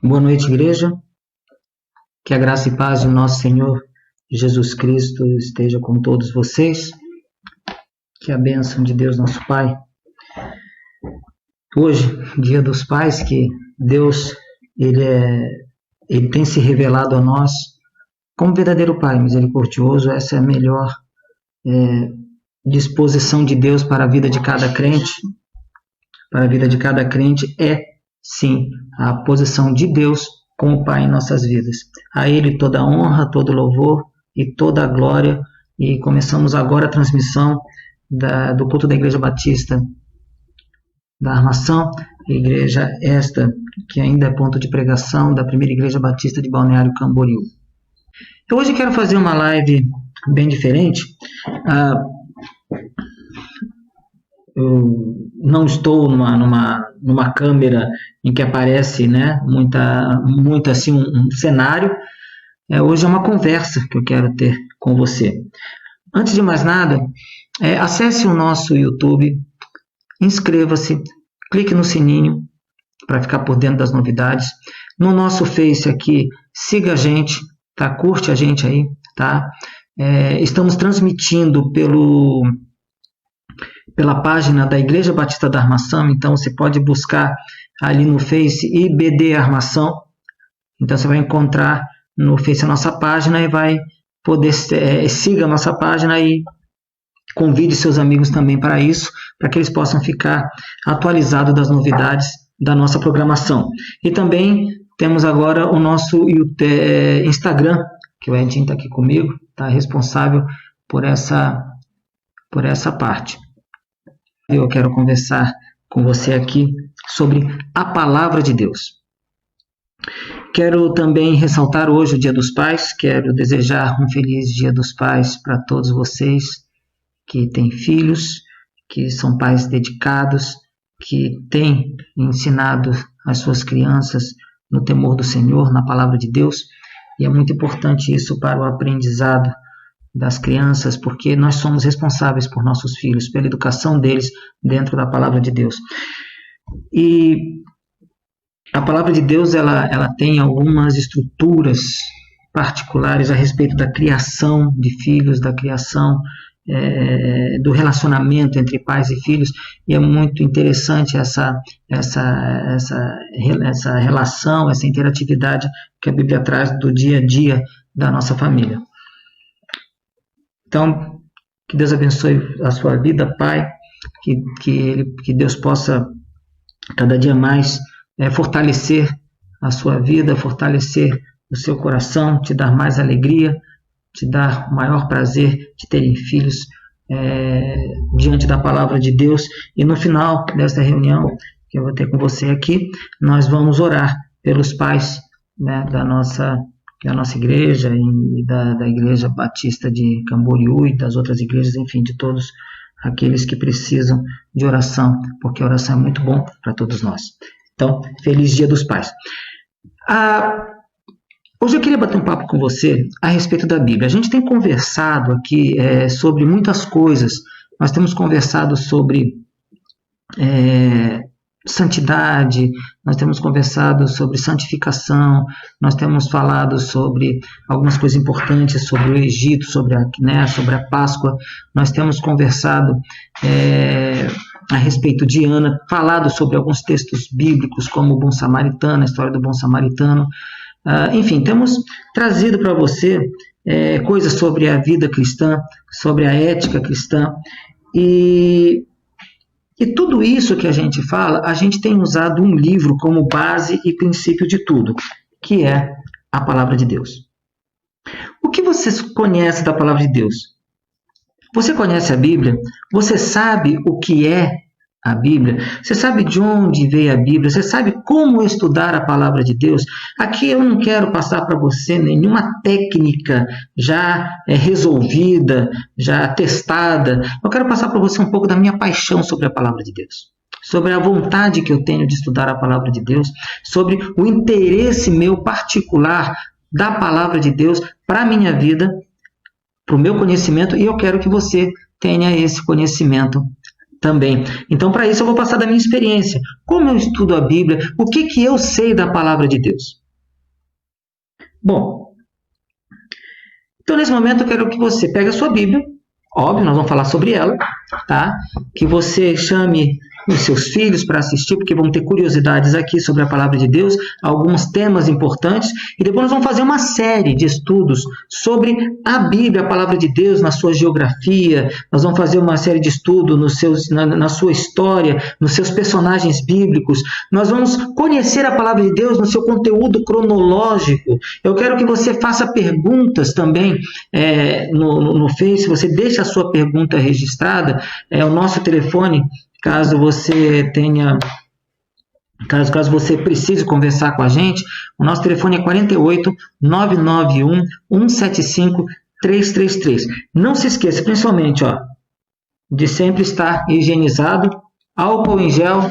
Boa noite, igreja. Que a graça e paz do nosso Senhor Jesus Cristo esteja com todos vocês. Que a bênção de Deus, nosso Pai. Hoje, Dia dos Pais, que Deus ele tem se revelado a nós como verdadeiro Pai misericordioso. Essa é a melhor disposição de Deus para a vida de cada crente. Para a vida de cada crente sim, a posição de Deus como Pai em nossas vidas. A Ele toda a honra, todo louvor e toda a glória. E começamos agora a transmissão do culto da Igreja Batista da Armação, igreja esta que ainda é ponto de pregação da primeira Igreja Batista de Balneário Camboriú. Então hoje eu quero fazer uma live bem diferente. Eu não estou numa câmera em que aparece, muito assim um cenário. Hoje é uma conversa que eu quero ter com você. Antes de mais nada, acesse o nosso YouTube, inscreva-se, clique no sininho para ficar por dentro das novidades. No nosso Face aqui, siga a gente, tá? Curte a gente aí, tá? Estamos transmitindo pela página da Igreja Batista da Armação, então você pode buscar ali no Face IBD Armação, então você vai encontrar no Face a nossa página e vai poder, siga a nossa página e convide seus amigos também para isso, para que eles possam ficar atualizados das novidades da nossa programação. E também temos agora o nosso Instagram, que o Edinho está aqui comigo, está responsável por essa parte. Eu quero conversar com você aqui sobre a Palavra de Deus. Quero também ressaltar hoje o Dia dos Pais. Quero desejar um feliz Dia dos Pais para todos vocês que têm filhos, que são pais dedicados, que têm ensinado as suas crianças no temor do Senhor, na Palavra de Deus. E é muito importante isso para o aprendizado das crianças, porque nós somos responsáveis por nossos filhos, pela educação deles dentro da Palavra de Deus. E a Palavra de Deus ela tem algumas estruturas particulares a respeito da criação de filhos, da criação do relacionamento entre pais e filhos, e é muito interessante essa relação, essa interatividade que a Bíblia traz do dia a dia da nossa família. Então, que Deus abençoe a sua vida, Pai, que Deus possa cada dia mais fortalecer a sua vida, fortalecer o seu coração, te dar mais alegria, te dar maior prazer de terem filhos diante da Palavra de Deus. E no final desta reunião que eu vou ter com você aqui, nós vamos orar pelos pais, da nossa igreja e da Igreja Batista de Camboriú e das outras igrejas, enfim, de todos aqueles que precisam de oração, porque a oração é muito bom para todos nós. Então, feliz Dia dos Pais. Hoje eu queria bater um papo com você a respeito da Bíblia. A gente tem conversado aqui sobre muitas coisas. Nós temos conversado sobre santidade, nós temos conversado sobre santificação, nós temos falado sobre algumas coisas importantes, sobre o Egito, sobre a Páscoa, nós temos conversado a respeito de Ana, falado sobre alguns textos bíblicos, como o Bom Samaritano, a história do Bom Samaritano. Enfim, temos trazido para você coisas sobre a vida cristã, sobre a ética cristã, e tudo isso que a gente fala, a gente tem usado um livro como base e princípio de tudo, que é a Palavra de Deus. O que você conhece da Palavra de Deus? Você conhece a Bíblia? Você sabe o que é a Bíblia? Você sabe de onde veio a Bíblia? Você sabe como estudar a Palavra de Deus? Aqui eu não quero passar para você nenhuma técnica já resolvida, já testada. Eu quero passar para você um pouco da minha paixão sobre a Palavra de Deus, sobre a vontade que eu tenho de estudar a Palavra de Deus, sobre o interesse meu particular da Palavra de Deus para a minha vida, para o meu conhecimento, e eu quero que você tenha esse conhecimento também. Então, para isso, eu vou passar da minha experiência. Como eu estudo a Bíblia, o que eu sei da palavra de Deus? Bom, então nesse momento eu quero que você pegue a sua Bíblia, óbvio, nós vamos falar sobre ela, tá? Que você chame os seus filhos para assistir, porque vão ter curiosidades aqui sobre a palavra de Deus, alguns temas importantes, e depois nós vamos fazer uma série de estudos sobre a Bíblia, a palavra de Deus, na sua geografia, nós vamos fazer uma série de estudos na sua história, nos seus personagens bíblicos, nós vamos conhecer a palavra de Deus no seu conteúdo cronológico. Eu quero que você faça perguntas também no Face, você deixe a sua pergunta registrada, o nosso telefone, caso você precise conversar com a gente, o nosso telefone é 48 991 175 333. Não se esqueça, principalmente, de sempre estar higienizado, álcool em gel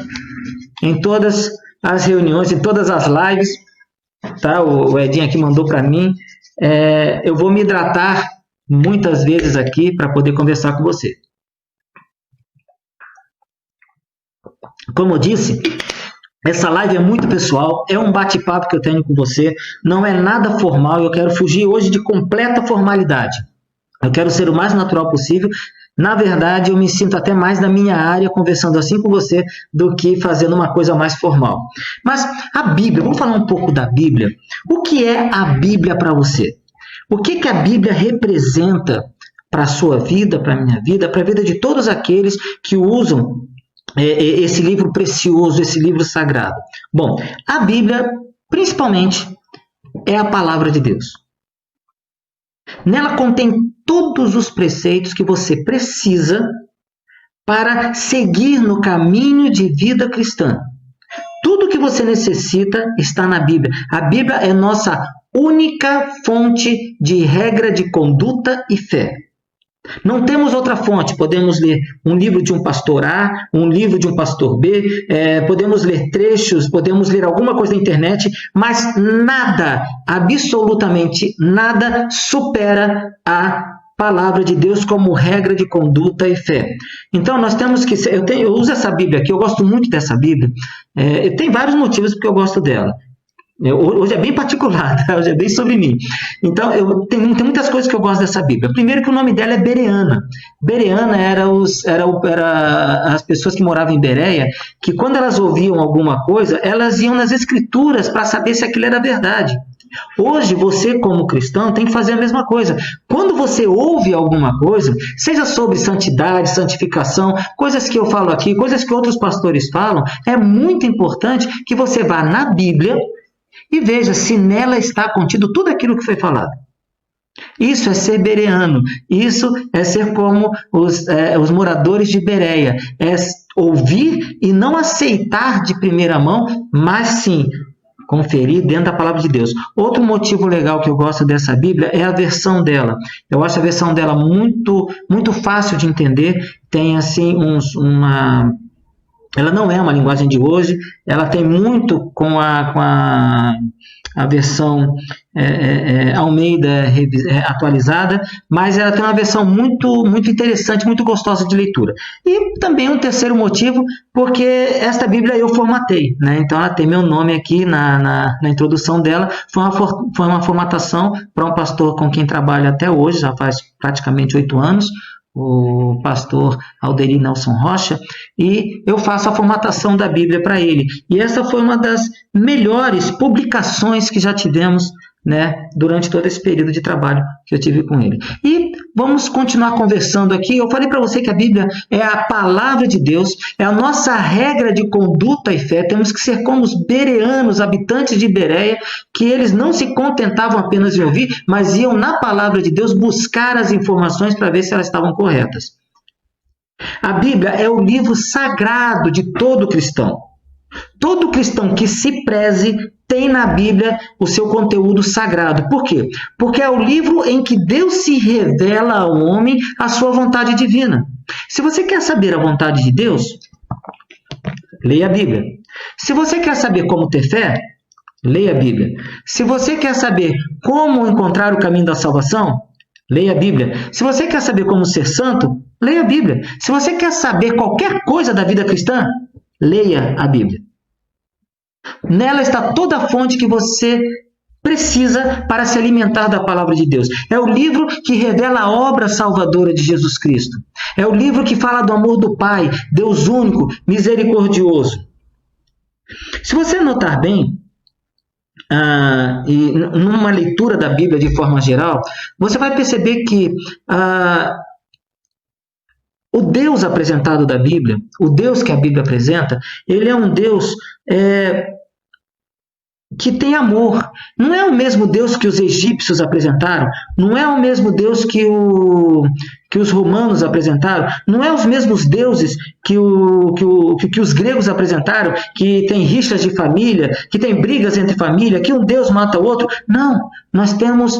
em todas as reuniões, em todas as lives, tá? O Edinho aqui mandou para mim. Eu vou me hidratar muitas vezes aqui para poder conversar com você. Como eu disse, essa live é muito pessoal, é um bate-papo que eu tenho com você, não é nada formal, eu quero fugir hoje de completa formalidade. Eu quero ser o mais natural possível. Na verdade, eu me sinto até mais na minha área conversando assim com você do que fazendo uma coisa mais formal. Mas a Bíblia, vamos falar um pouco da Bíblia. O que é a Bíblia para você? O que a Bíblia representa para a sua vida, para a minha vida, para a vida de todos aqueles que usam esse livro precioso, esse livro sagrado? Bom, a Bíblia, principalmente, é a palavra de Deus. Nela contém todos os preceitos que você precisa para seguir no caminho de vida cristã. Tudo que você necessita está na Bíblia. A Bíblia é nossa única fonte de regra de conduta e fé. Não temos outra fonte. Podemos ler um livro de um pastor A, um livro de um pastor B, podemos ler trechos, podemos ler alguma coisa na internet, mas nada, absolutamente nada, supera a palavra de Deus como regra de conduta e fé. Então nós temos que... Eu uso essa Bíblia aqui, eu gosto muito dessa Bíblia. Tem vários motivos porque eu gosto dela. Hoje é bem particular, tá? Hoje é bem sobre mim. Então, tem muitas coisas que eu gosto dessa Bíblia. Primeiro que o nome dela é Bereana. Bereana era as pessoas que moravam em Bereia, que quando elas ouviam alguma coisa, elas iam nas Escrituras para saber se aquilo era verdade. Hoje, você como cristão tem que fazer a mesma coisa. Quando você ouve alguma coisa, seja sobre santidade, santificação, coisas que eu falo aqui, coisas que outros pastores falam, é muito importante que você vá na Bíblia e veja se nela está contido tudo aquilo que foi falado. Isso é ser bereano. Isso é ser como os moradores de Bereia. É ouvir e não aceitar de primeira mão, mas sim conferir dentro da palavra de Deus. Outro motivo legal que eu gosto dessa Bíblia é a versão dela. Eu acho a versão dela muito, muito fácil de entender. Tem assim ela não é uma linguagem de hoje, ela tem muito com a versão Almeida atualizada, mas ela tem uma versão muito, muito interessante, muito gostosa de leitura. E também um terceiro motivo, porque esta Bíblia eu formatei, né? Então ela tem meu nome aqui na introdução dela, foi uma formatação para um pastor com quem trabalho até hoje, já faz praticamente 8 anos, o pastor Alderi Nelson Rocha, e eu faço a formatação da Bíblia para ele. E essa foi uma das melhores publicações que já tivemos, né, durante todo esse período de trabalho que eu tive com ele. E vamos continuar conversando aqui. Eu falei para você que a Bíblia é a palavra de Deus, é a nossa regra de conduta e fé. Temos que ser como os bereanos, habitantes de Bereia, que eles não se contentavam apenas em ouvir, mas iam na palavra de Deus buscar as informações para ver se elas estavam corretas. A Bíblia é o livro sagrado de todo cristão. Todo cristão que se preze tem na Bíblia o seu conteúdo sagrado. Por quê? Porque é o livro em que Deus se revela ao homem a sua vontade divina. Se você quer saber a vontade de Deus, leia a Bíblia. Se você quer saber como ter fé, leia a Bíblia. Se você quer saber como encontrar o caminho da salvação, leia a Bíblia. Se você quer saber como ser santo, Leia a Bíblia. Se você quer saber qualquer coisa da vida cristã, leia a Bíblia. Nela está toda a fonte que você precisa para se alimentar da palavra de Deus. É o livro que revela a obra salvadora de Jesus Cristo. É o livro que fala do amor do Pai, Deus único, misericordioso. Se você notar bem, e numa leitura da Bíblia de forma geral, você vai perceber que o Deus apresentado da Bíblia, o Deus que a Bíblia apresenta, ele é um Deus que tem amor. Não é o mesmo Deus que os egípcios apresentaram, não é o mesmo Deus que os romanos apresentaram, não é os mesmos deuses que os gregos apresentaram, que tem rixas de família, que tem brigas entre família, que um Deus mata o outro. Não, nós temos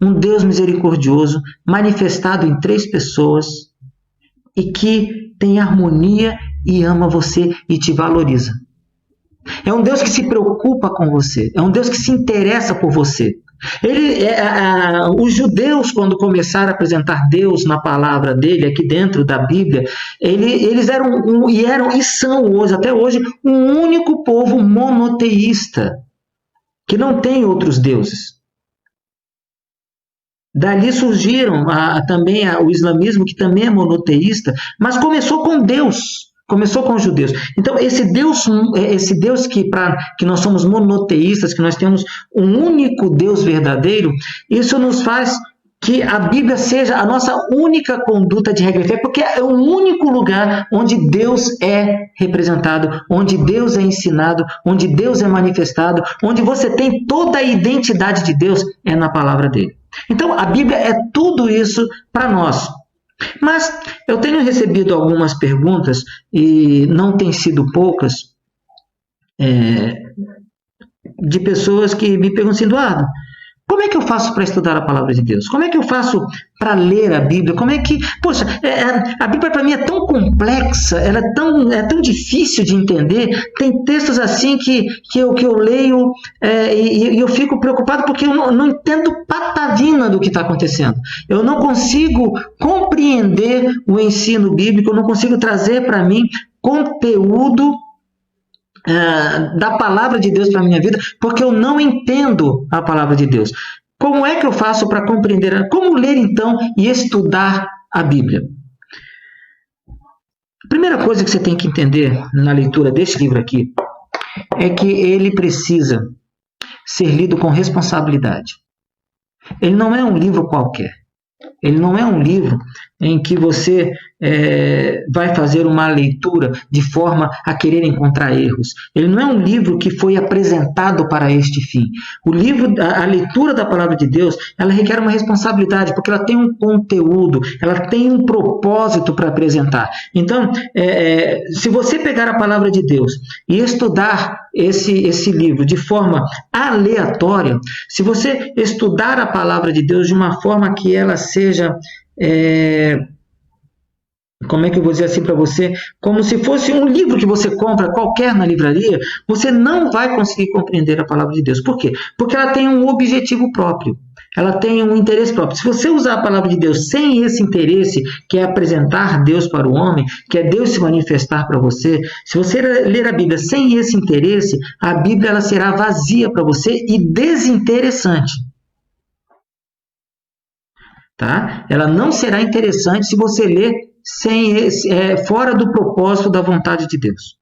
um Deus misericordioso, manifestado em 3 pessoas, e que tem harmonia e ama você e te valoriza. É um Deus que se preocupa com você. É um Deus que se interessa por você. Os judeus, quando começaram a apresentar Deus na palavra dele, aqui dentro da Bíblia, eles eram e são hoje, até hoje, um único povo monoteísta, que não tem outros deuses. Dali surgiram também o islamismo, que também é monoteísta, mas começou com Deus. Começou com os judeus. Então, esse Deus que nós somos monoteístas, que nós temos um único Deus verdadeiro, isso nos faz que a Bíblia seja a nossa única conduta de regra e fé, porque é o único lugar onde Deus é representado, onde Deus é ensinado, onde Deus é manifestado, onde você tem toda a identidade de Deus, é na palavra dele. Então, a Bíblia é tudo isso para nós. Mas eu tenho recebido algumas perguntas, e não tem sido poucas, de pessoas que me perguntam assim: Eduardo, como é que eu faço para estudar a palavra de Deus? Como é que eu faço para ler a Bíblia? Poxa, a Bíblia para mim é tão complexa, ela é tão difícil de entender. Tem textos assim que eu leio e eu fico preocupado porque eu não entendo patavina do que está acontecendo. Eu não consigo compreender o ensino bíblico, eu não consigo trazer para mim conteúdo da palavra de Deus para a minha vida, porque eu não entendo a palavra de Deus. Como é que eu faço para compreender? Como ler então e estudar a Bíblia? A primeira coisa que você tem que entender na leitura deste livro aqui é que ele precisa ser lido com responsabilidade. Ele não é um livro qualquer. Ele não é um livro em que você vai fazer uma leitura de forma a querer encontrar erros. Ele não é um livro que foi apresentado para este fim. A leitura da palavra de Deus, ela requer uma responsabilidade, porque ela tem um conteúdo, ela tem um propósito para apresentar. Então, se você pegar a palavra de Deus e estudar esse livro de forma aleatória, se você estudar a palavra de Deus de uma forma que ela seja... como é que eu vou dizer assim para você? Como se fosse um livro que você compra qualquer na livraria, você não vai conseguir compreender a palavra de Deus. Por quê? Porque ela tem um objetivo próprio. Ela tem um interesse próprio. Se você usar a palavra de Deus sem esse interesse, que é apresentar Deus para o homem, que é Deus se manifestar para você, se você ler a Bíblia sem esse interesse, a Bíblia ela será vazia para você e desinteressante. Tá? Ela não será interessante se você ler fora do propósito da vontade de Deus.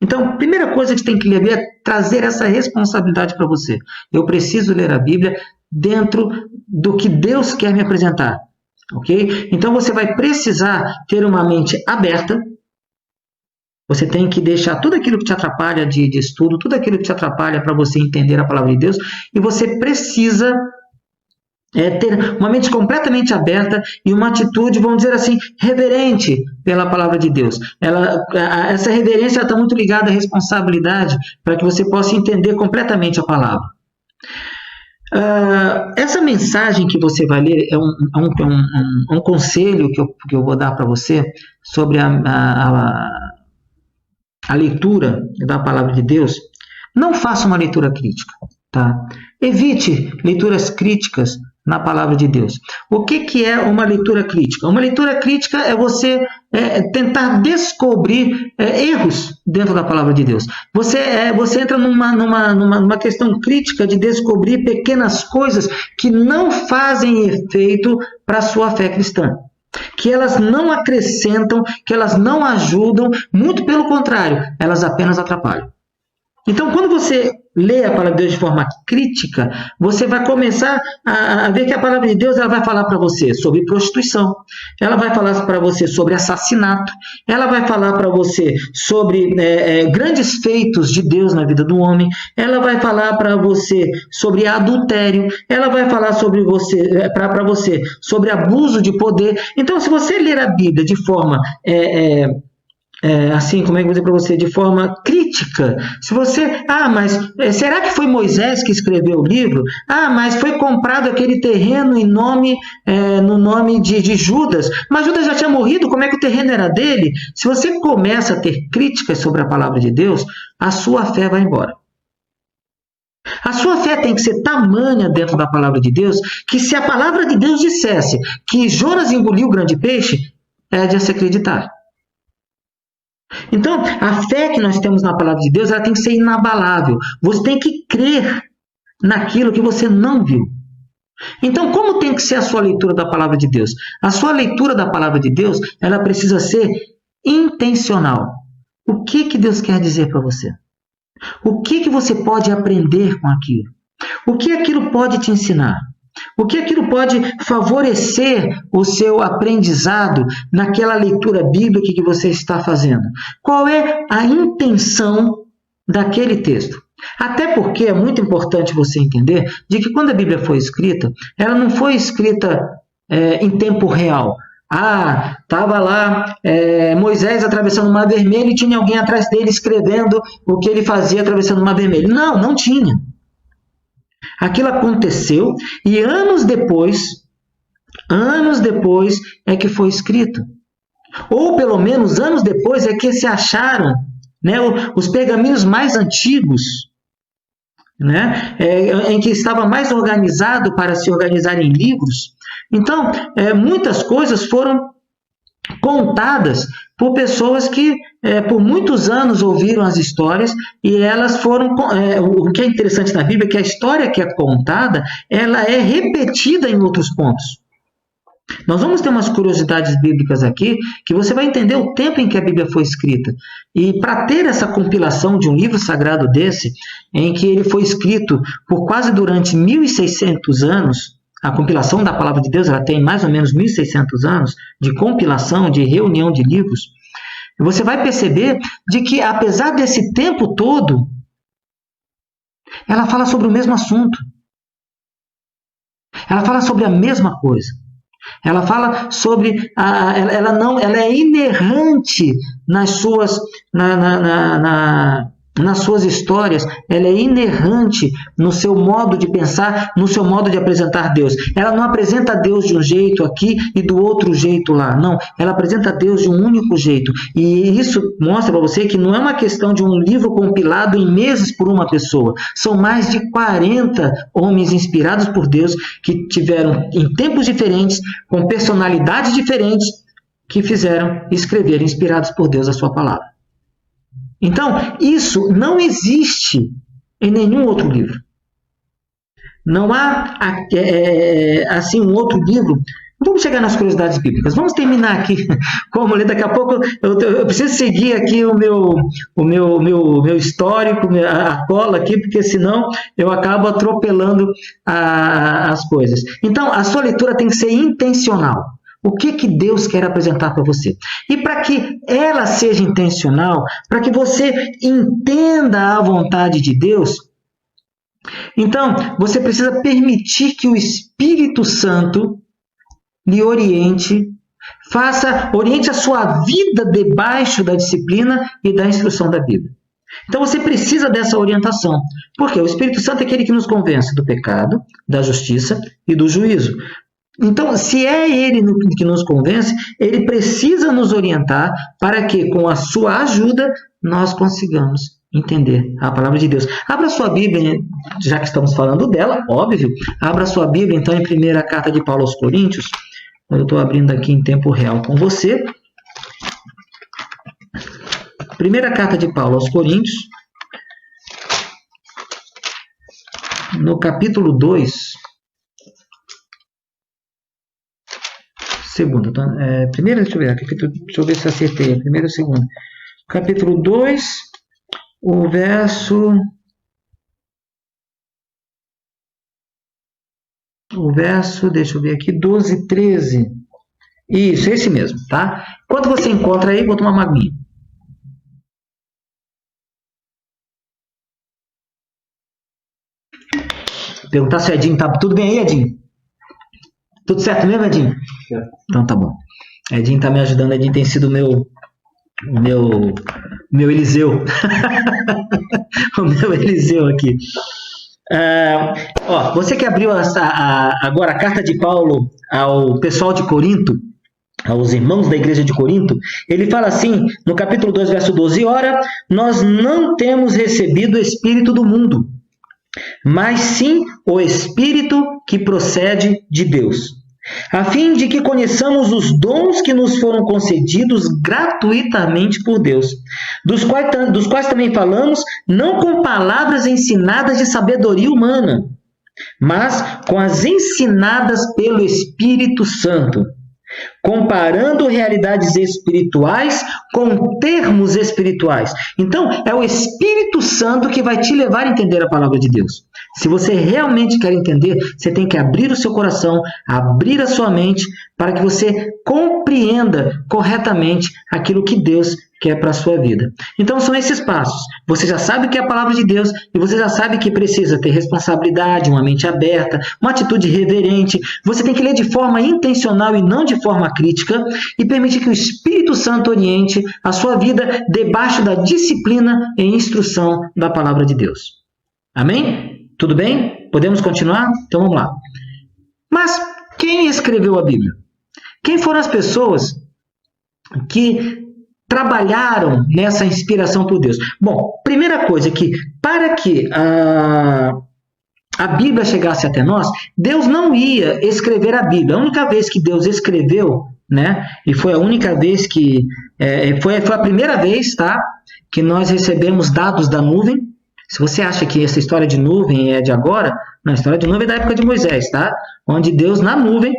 Então, a primeira coisa que você tem que ler é trazer essa responsabilidade para você. Eu preciso ler a Bíblia dentro do que Deus quer me apresentar. Ok? Então, você vai precisar ter uma mente aberta. Você tem que deixar tudo aquilo que te atrapalha de estudo, tudo aquilo que te atrapalha para você entender a palavra de Deus, e você precisa ter uma mente completamente aberta e uma atitude, vamos dizer assim, reverente pela palavra de Deus. Essa reverência está muito ligada à responsabilidade para que você possa entender completamente a palavra. Essa mensagem que você vai ler é um conselho que eu vou dar para você sobre a leitura da palavra de Deus. Não faça uma leitura crítica. Tá? Evite leituras críticas na palavra de Deus. O que é uma leitura crítica? Uma leitura crítica é você tentar descobrir erros dentro da palavra de Deus. Você entra numa questão crítica de descobrir pequenas coisas que não fazem efeito para a sua fé cristã, que elas não acrescentam, que elas não ajudam, muito pelo contrário, elas apenas atrapalham. Então, quando você lê a palavra de Deus de forma crítica, você vai começar a ver que a palavra de Deus ela vai falar para você sobre prostituição, ela vai falar para você sobre assassinato, ela vai falar para você sobre grandes feitos de Deus na vida do homem, ela vai falar para você sobre adultério, ela vai falar para você sobre abuso de poder. Então, se você ler a Bíblia de forma assim, como é que eu vou dizer para você, de forma crítica, se você, mas será que foi Moisés que escreveu o livro? Mas foi comprado aquele terreno no nome de Judas, mas Judas já tinha morrido, como é que o terreno era dele? Se você começa a ter críticas sobre a palavra de Deus, a sua fé vai embora. A sua fé tem que ser tamanha dentro da palavra de Deus, que se a palavra de Deus dissesse que Jonas engoliu o grande peixe, é de se acreditar. Então, a fé que nós temos na palavra de Deus, ela tem que ser inabalável. Você tem que crer naquilo que você não viu. Então, como tem que ser a sua leitura da palavra de Deus? A sua leitura da palavra de Deus, ela precisa ser intencional. O que Deus quer dizer para você? O que você pode aprender com aquilo? O que aquilo pode te ensinar? O que aquilo pode favorecer o seu aprendizado naquela leitura bíblica que você está fazendo? Qual é a intenção daquele texto? Até porque é muito importante você entender de que quando a Bíblia foi escrita, ela não foi escrita em tempo real. Estava lá Moisés atravessando o Mar Vermelho e tinha alguém atrás dele escrevendo o que ele fazia atravessando o Mar Vermelho. Não tinha. Aquilo aconteceu e anos depois é que foi escrito. Ou pelo menos anos depois é que se acharam, os pergaminhos mais antigos, em que estava mais organizado para se organizar em livros. Então, muitas coisas foram contadas por pessoas que por muitos anos ouviram as histórias e elas foram... o que é interessante na Bíblia é que a história que é contada, ela é repetida em outros pontos. Nós vamos ter umas curiosidades bíblicas aqui que você vai entender o tempo em que a Bíblia foi escrita. E para ter essa compilação de um livro sagrado desse, em que ele foi escrito por quase durante 1.600 anos, a compilação da palavra de Deus ela tem mais ou menos 1.600 anos de compilação, de reunião de livros. Você vai perceber de que, apesar desse tempo todo, ela fala sobre o mesmo assunto. Ela fala sobre a mesma coisa. Ela fala sobre... ela é inerrante nas suas... nas suas histórias, ela é inerrante no seu modo de pensar, no seu modo de apresentar Deus. Ela não apresenta Deus de um jeito aqui e do outro jeito lá. Não, ela apresenta Deus de um único jeito. E isso mostra para você que não é uma questão de um livro compilado em meses por uma pessoa. São mais de 40 homens inspirados por Deus que tiveram, em tempos diferentes, com personalidades diferentes, que fizeram escrever, inspirados por Deus, a sua palavra. Então, isso não existe em nenhum outro livro. Não há, assim, um outro livro. Vamos chegar nas curiosidades bíblicas. Vamos terminar aqui. Como daqui a pouco eu preciso seguir aqui o meu histórico, a cola aqui, porque senão eu acabo atropelando as coisas. Então, a sua leitura tem que ser intencional. O que Deus quer apresentar para você? E para que ela seja intencional, para que você entenda a vontade de Deus, então você precisa permitir que o Espírito Santo lhe oriente, oriente a sua vida debaixo da disciplina e da instrução da Bíblia. Então você precisa dessa orientação, porque o Espírito Santo é aquele que nos convence do pecado, da justiça e do juízo. Então, se é Ele que nos convence, Ele precisa nos orientar para que, com a sua ajuda, nós consigamos entender a palavra de Deus. Abra sua Bíblia, já que estamos falando dela, óbvio. Abra sua Bíblia, então, em primeira carta de Paulo aos Coríntios. Eu estou abrindo aqui em tempo real com você. Primeira carta de Paulo aos Coríntios, no capítulo 2, segunda, primeira, deixa eu ver se acertei, primeira ou segunda. Capítulo 2, o verso, deixa eu ver aqui, 12, 13. Isso, esse mesmo, tá? Enquanto você encontra aí, vou tomar uma aguinha. Perguntar se o Edinho tá tudo bem aí, Edinho? Tudo certo mesmo, Edinho? Certo. Então tá bom. Edinho tá me ajudando, Edinho tem sido meu Eliseu. O meu Eliseu aqui. Você que abriu agora a carta de Paulo ao pessoal de Corinto, aos irmãos da igreja de Corinto, ele fala assim, no capítulo 2, verso 12, ora, nós não temos recebido o Espírito do mundo, mas sim o Espírito que procede de Deus, a fim de que conheçamos os dons que nos foram concedidos gratuitamente por Deus, dos quais também falamos, não com palavras ensinadas de sabedoria humana, mas com as ensinadas pelo Espírito Santo, comparando realidades espirituais com termos espirituais. Então, é o Espírito Santo que vai te levar a entender a palavra de Deus. Se você realmente quer entender, você tem que abrir o seu coração, abrir a sua mente, para que você compreenda corretamente aquilo que Deus quer para a sua vida. Então, são esses passos. Você já sabe o que é a palavra de Deus e você já sabe que precisa ter responsabilidade, uma mente aberta, uma atitude reverente. Você tem que ler de forma intencional e não de forma crítica e permitir que o Espírito Santo oriente a sua vida debaixo da disciplina e instrução da palavra de Deus. Amém? Tudo bem? Podemos continuar? Então vamos lá. Mas quem escreveu a Bíblia? Quem foram as pessoas que trabalharam nessa inspiração por Deus? Bom, primeira coisa que, para que a Bíblia chegasse até nós, Deus não ia escrever a Bíblia. A única vez que Deus escreveu, né, e foi a única vez que, foi a primeira vez, tá, que nós recebemos dados da nuvem. Se você acha que essa história de nuvem é de agora, não, a história de nuvem é da época de Moisés, tá? Onde Deus, na nuvem,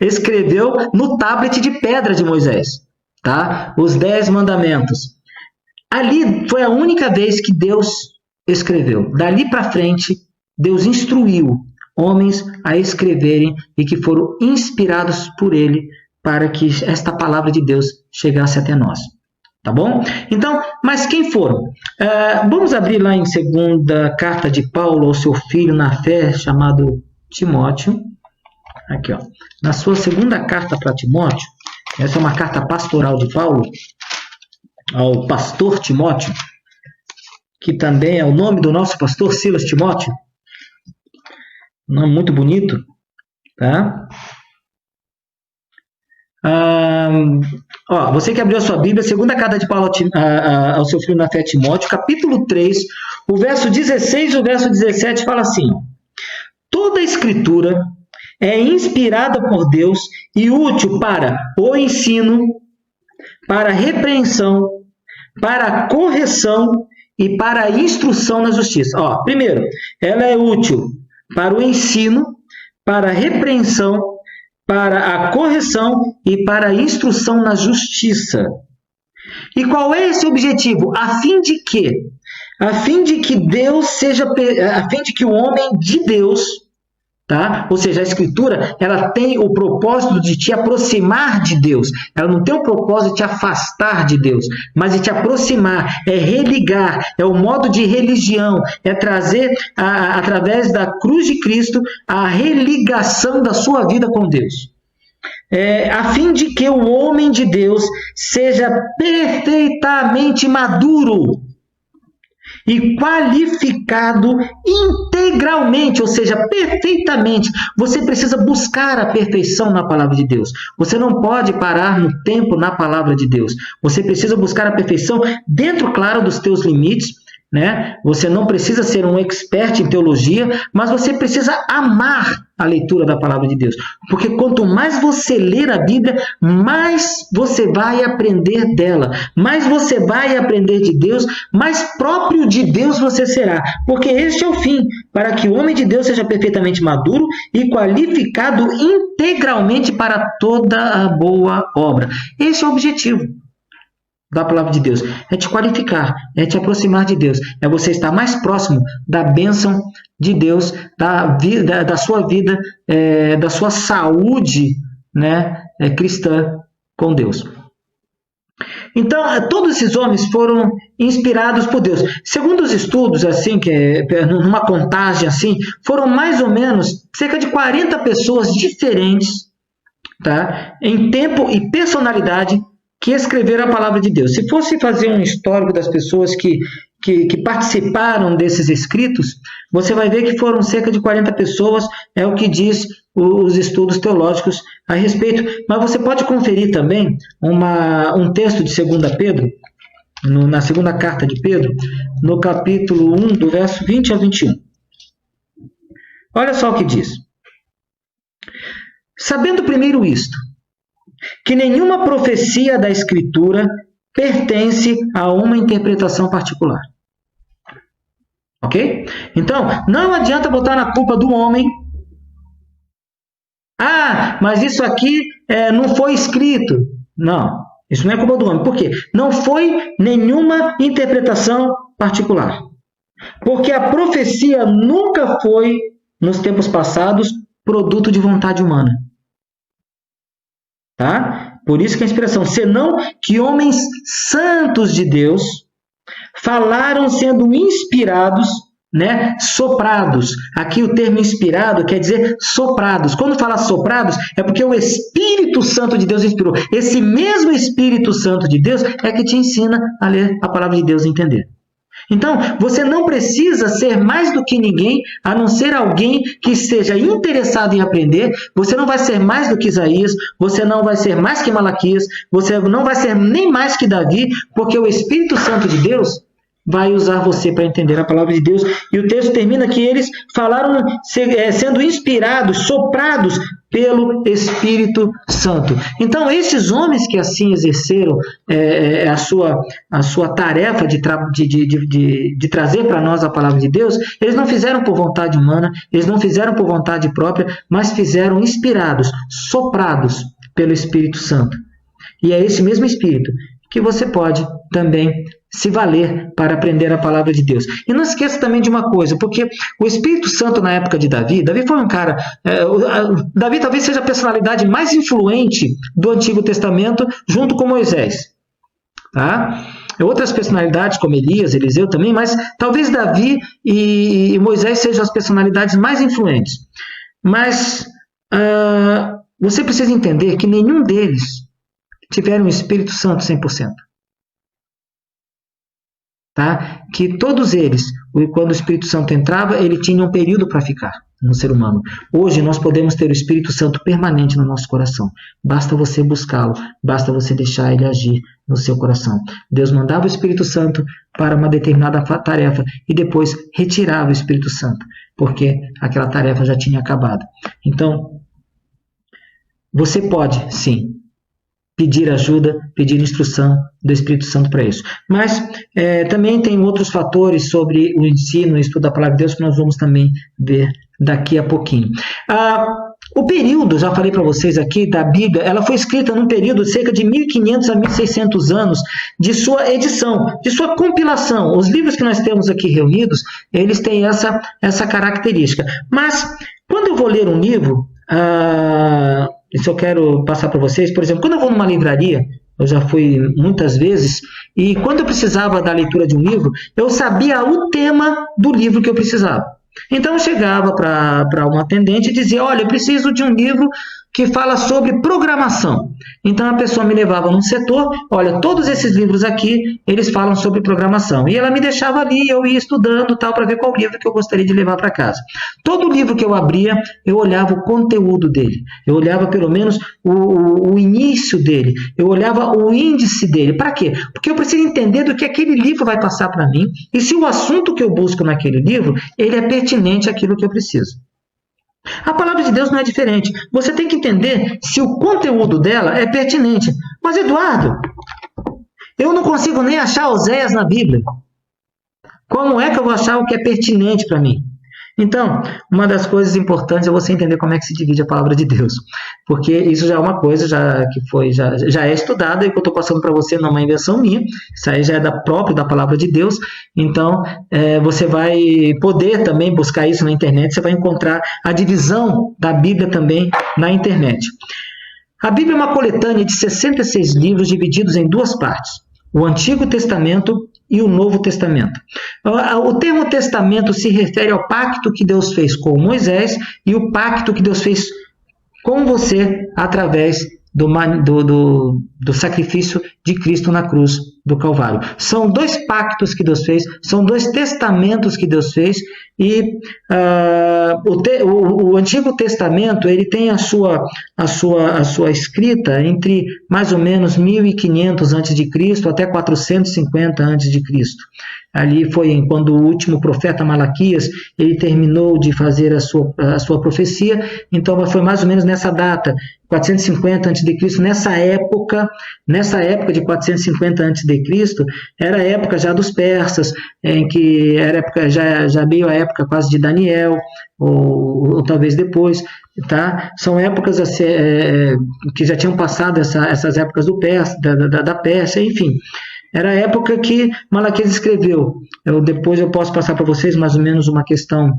escreveu no tablet de pedra de Moisés, tá? Os 10 mandamentos. Ali foi a única vez que Deus escreveu. Dali para frente, Deus instruiu homens a escreverem e que foram inspirados por Ele para que esta palavra de Deus chegasse até nós. Tá bom? Então, mas quem foram? Vamos abrir lá em segunda carta de Paulo ao seu filho na fé, chamado Timóteo. Aqui, ó. Na sua segunda carta para Timóteo, essa é uma carta pastoral de Paulo, ao pastor Timóteo, que também é o nome do nosso pastor Silas Timóteo. Um nome muito bonito, tá? Você que abriu a sua Bíblia, segunda carta de Paulo ao seu filho na fé, Timóteo, capítulo 3, o verso 16 e o verso 17 fala assim: toda a escritura é inspirada por Deus e útil para o ensino, para a repreensão, para a correção e para a instrução na justiça. Primeiro, ela é útil para o ensino, para a repreensão, para a correção e para a instrução na justiça. E qual é esse objetivo? A fim de que Deus seja, a fim de que o homem de Deus, tá? Ou seja, a Escritura, ela tem o propósito de te aproximar de Deus. Ela não tem o propósito de te afastar de Deus, mas de te aproximar, é religar, é o modo de religião, é trazer, através da cruz de Cristo, a religação da sua vida com Deus. A fim de que o homem de Deus seja perfeitamente maduro e qualificado integralmente, ou seja, perfeitamente. Você precisa buscar a perfeição na palavra de Deus. Você não pode parar no tempo na palavra de Deus. Você precisa buscar a perfeição dentro, claro, dos teus limites, né? Você não precisa ser um expert em teologia, mas você precisa amar a leitura da palavra de Deus. Porque quanto mais você ler a Bíblia, mais você vai aprender dela, mais você vai aprender de Deus, mais próprio de Deus você será. Porque este é o fim, para que o homem de Deus seja perfeitamente maduro e qualificado integralmente para toda a boa obra. Esse é o objetivo da palavra de Deus, é te qualificar, é te aproximar de Deus, é você estar mais próximo da bênção de Deus, da sua vida, da sua saúde, né, cristã com Deus. Então, todos esses homens foram inspirados por Deus. Segundo os estudos, assim, numa contagem assim, foram mais ou menos cerca de 40 pessoas diferentes, tá, em tempo e personalidade, que escreveram a palavra de Deus. Se fosse fazer um histórico das pessoas que participaram desses escritos, você vai ver que foram cerca de 40 pessoas, é o que diz os estudos teológicos a respeito. Mas você pode conferir também um texto de 2 Pedro, na segunda carta de Pedro, no capítulo 1, do verso 20 ao 21. Olha só o que diz. Sabendo primeiro isto, que nenhuma profecia da Escritura pertence a uma interpretação particular. Ok? Então, não adianta botar na culpa do homem. Ah, mas isso aqui não foi escrito. Não, isso não é culpa do homem. Por quê? Não foi nenhuma interpretação particular. Porque a profecia nunca foi, nos tempos passados, produto de vontade humana. Tá? Por isso que a inspiração, senão que homens santos de Deus falaram sendo inspirados, né, soprados. Aqui o termo inspirado quer dizer soprados. Quando fala soprados, é porque o Espírito Santo de Deus inspirou. Esse mesmo Espírito Santo de Deus é que te ensina a ler a palavra de Deus e entender. Então, você não precisa ser mais do que ninguém, a não ser alguém que esteja interessado em aprender. Você não vai ser mais do que Isaías, você não vai ser mais que Malaquias, você não vai ser nem mais que Davi, porque o Espírito Santo de Deus vai usar você para entender a palavra de Deus. E o texto termina que eles falaram sendo inspirados, soprados pelo Espírito Santo. Então, esses homens que assim exerceram a sua tarefa de trazer para nós a palavra de Deus, eles não fizeram por vontade humana, eles não fizeram por vontade própria, mas fizeram inspirados, soprados pelo Espírito Santo. E é esse mesmo Espírito que você pode também se valer para aprender a palavra de Deus. E não esqueça também de uma coisa, porque o Espírito Santo na época de Davi foi um cara... Davi talvez seja a personalidade mais influente do Antigo Testamento, junto com Moisés. Tá? Outras personalidades, como Elias, Eliseu também, mas talvez Davi e Moisés sejam as personalidades mais influentes. Mas você precisa entender que nenhum deles tiveram o Espírito Santo 100%. Tá? Que todos eles, quando o Espírito Santo entrava, ele tinha um período para ficar no ser humano. Hoje nós podemos ter o Espírito Santo permanente no nosso coração. Basta você buscá-lo, basta você deixar ele agir no seu coração. Deus mandava o Espírito Santo para uma determinada tarefa e depois retirava o Espírito Santo, porque aquela tarefa já tinha acabado. Então, você pode, sim, pedir ajuda, pedir instrução do Espírito Santo para isso. Mas também tem outros fatores sobre o ensino e estudo da palavra de Deus que nós vamos também ver daqui a pouquinho. O período, já falei para vocês aqui, da Bíblia, ela foi escrita num período de cerca de 1.500 a 1.600 anos de sua edição, de sua compilação. Os livros que nós temos aqui reunidos, eles têm essa característica. Mas, quando eu vou ler um livro... Isso eu quero passar para vocês. Por exemplo, quando eu vou numa livraria, eu já fui muitas vezes, e quando eu precisava da leitura de um livro, eu sabia o tema do livro que eu precisava. Então eu chegava para um atendente e dizia, olha, eu preciso de um livro que fala sobre programação. Então a pessoa me levava num setor, olha, todos esses livros aqui, eles falam sobre programação. E ela me deixava ali, eu ia estudando tal, para ver qual livro que eu gostaria de levar para casa. Todo livro que eu abria, eu olhava o conteúdo dele. Eu olhava pelo menos o início dele. Eu olhava o índice dele. Para quê? Porque eu preciso entender do que aquele livro vai passar para mim e se o assunto que eu busco naquele livro, ele é pertinente àquilo que eu preciso. A palavra de Deus não é diferente. Você tem que entender se o conteúdo dela é pertinente. Mas, Eduardo, eu não consigo nem achar Oséias na Bíblia. Como é que eu vou achar o que é pertinente para mim? Então, uma das coisas importantes é você entender como é que se divide a palavra de Deus. Porque isso já é uma coisa já é estudada, e o que eu estou passando para você não é uma invenção minha. Isso aí já é próprio da palavra de Deus. Então, você vai poder também buscar isso na internet. Você vai encontrar a divisão da Bíblia também na internet. A Bíblia é uma coletânea de 66 livros divididos em duas partes. O Antigo Testamento e o Novo Testamento. O termo testamento se refere ao pacto que Deus fez com Moisés e o pacto que Deus fez com você através do sacrifício de Cristo na cruz do Calvário. São dois pactos que Deus fez, são dois testamentos que Deus fez, e o Antigo Testamento ele tem a sua escrita entre mais ou menos 1500 a.C. até 450 a.C. Ali foi quando o último profeta Malaquias ele terminou de fazer a sua profecia. Então foi mais ou menos nessa data, 450 a.C. Nessa época de 450 a.C., era a época já dos persas, em que era época, já veio a época quase de Daniel, ou talvez depois, tá? São épocas que já tinham passado essas épocas da Pérsia, enfim. Era a época que Malaquias escreveu. Depois eu posso passar para vocês mais ou menos uma questão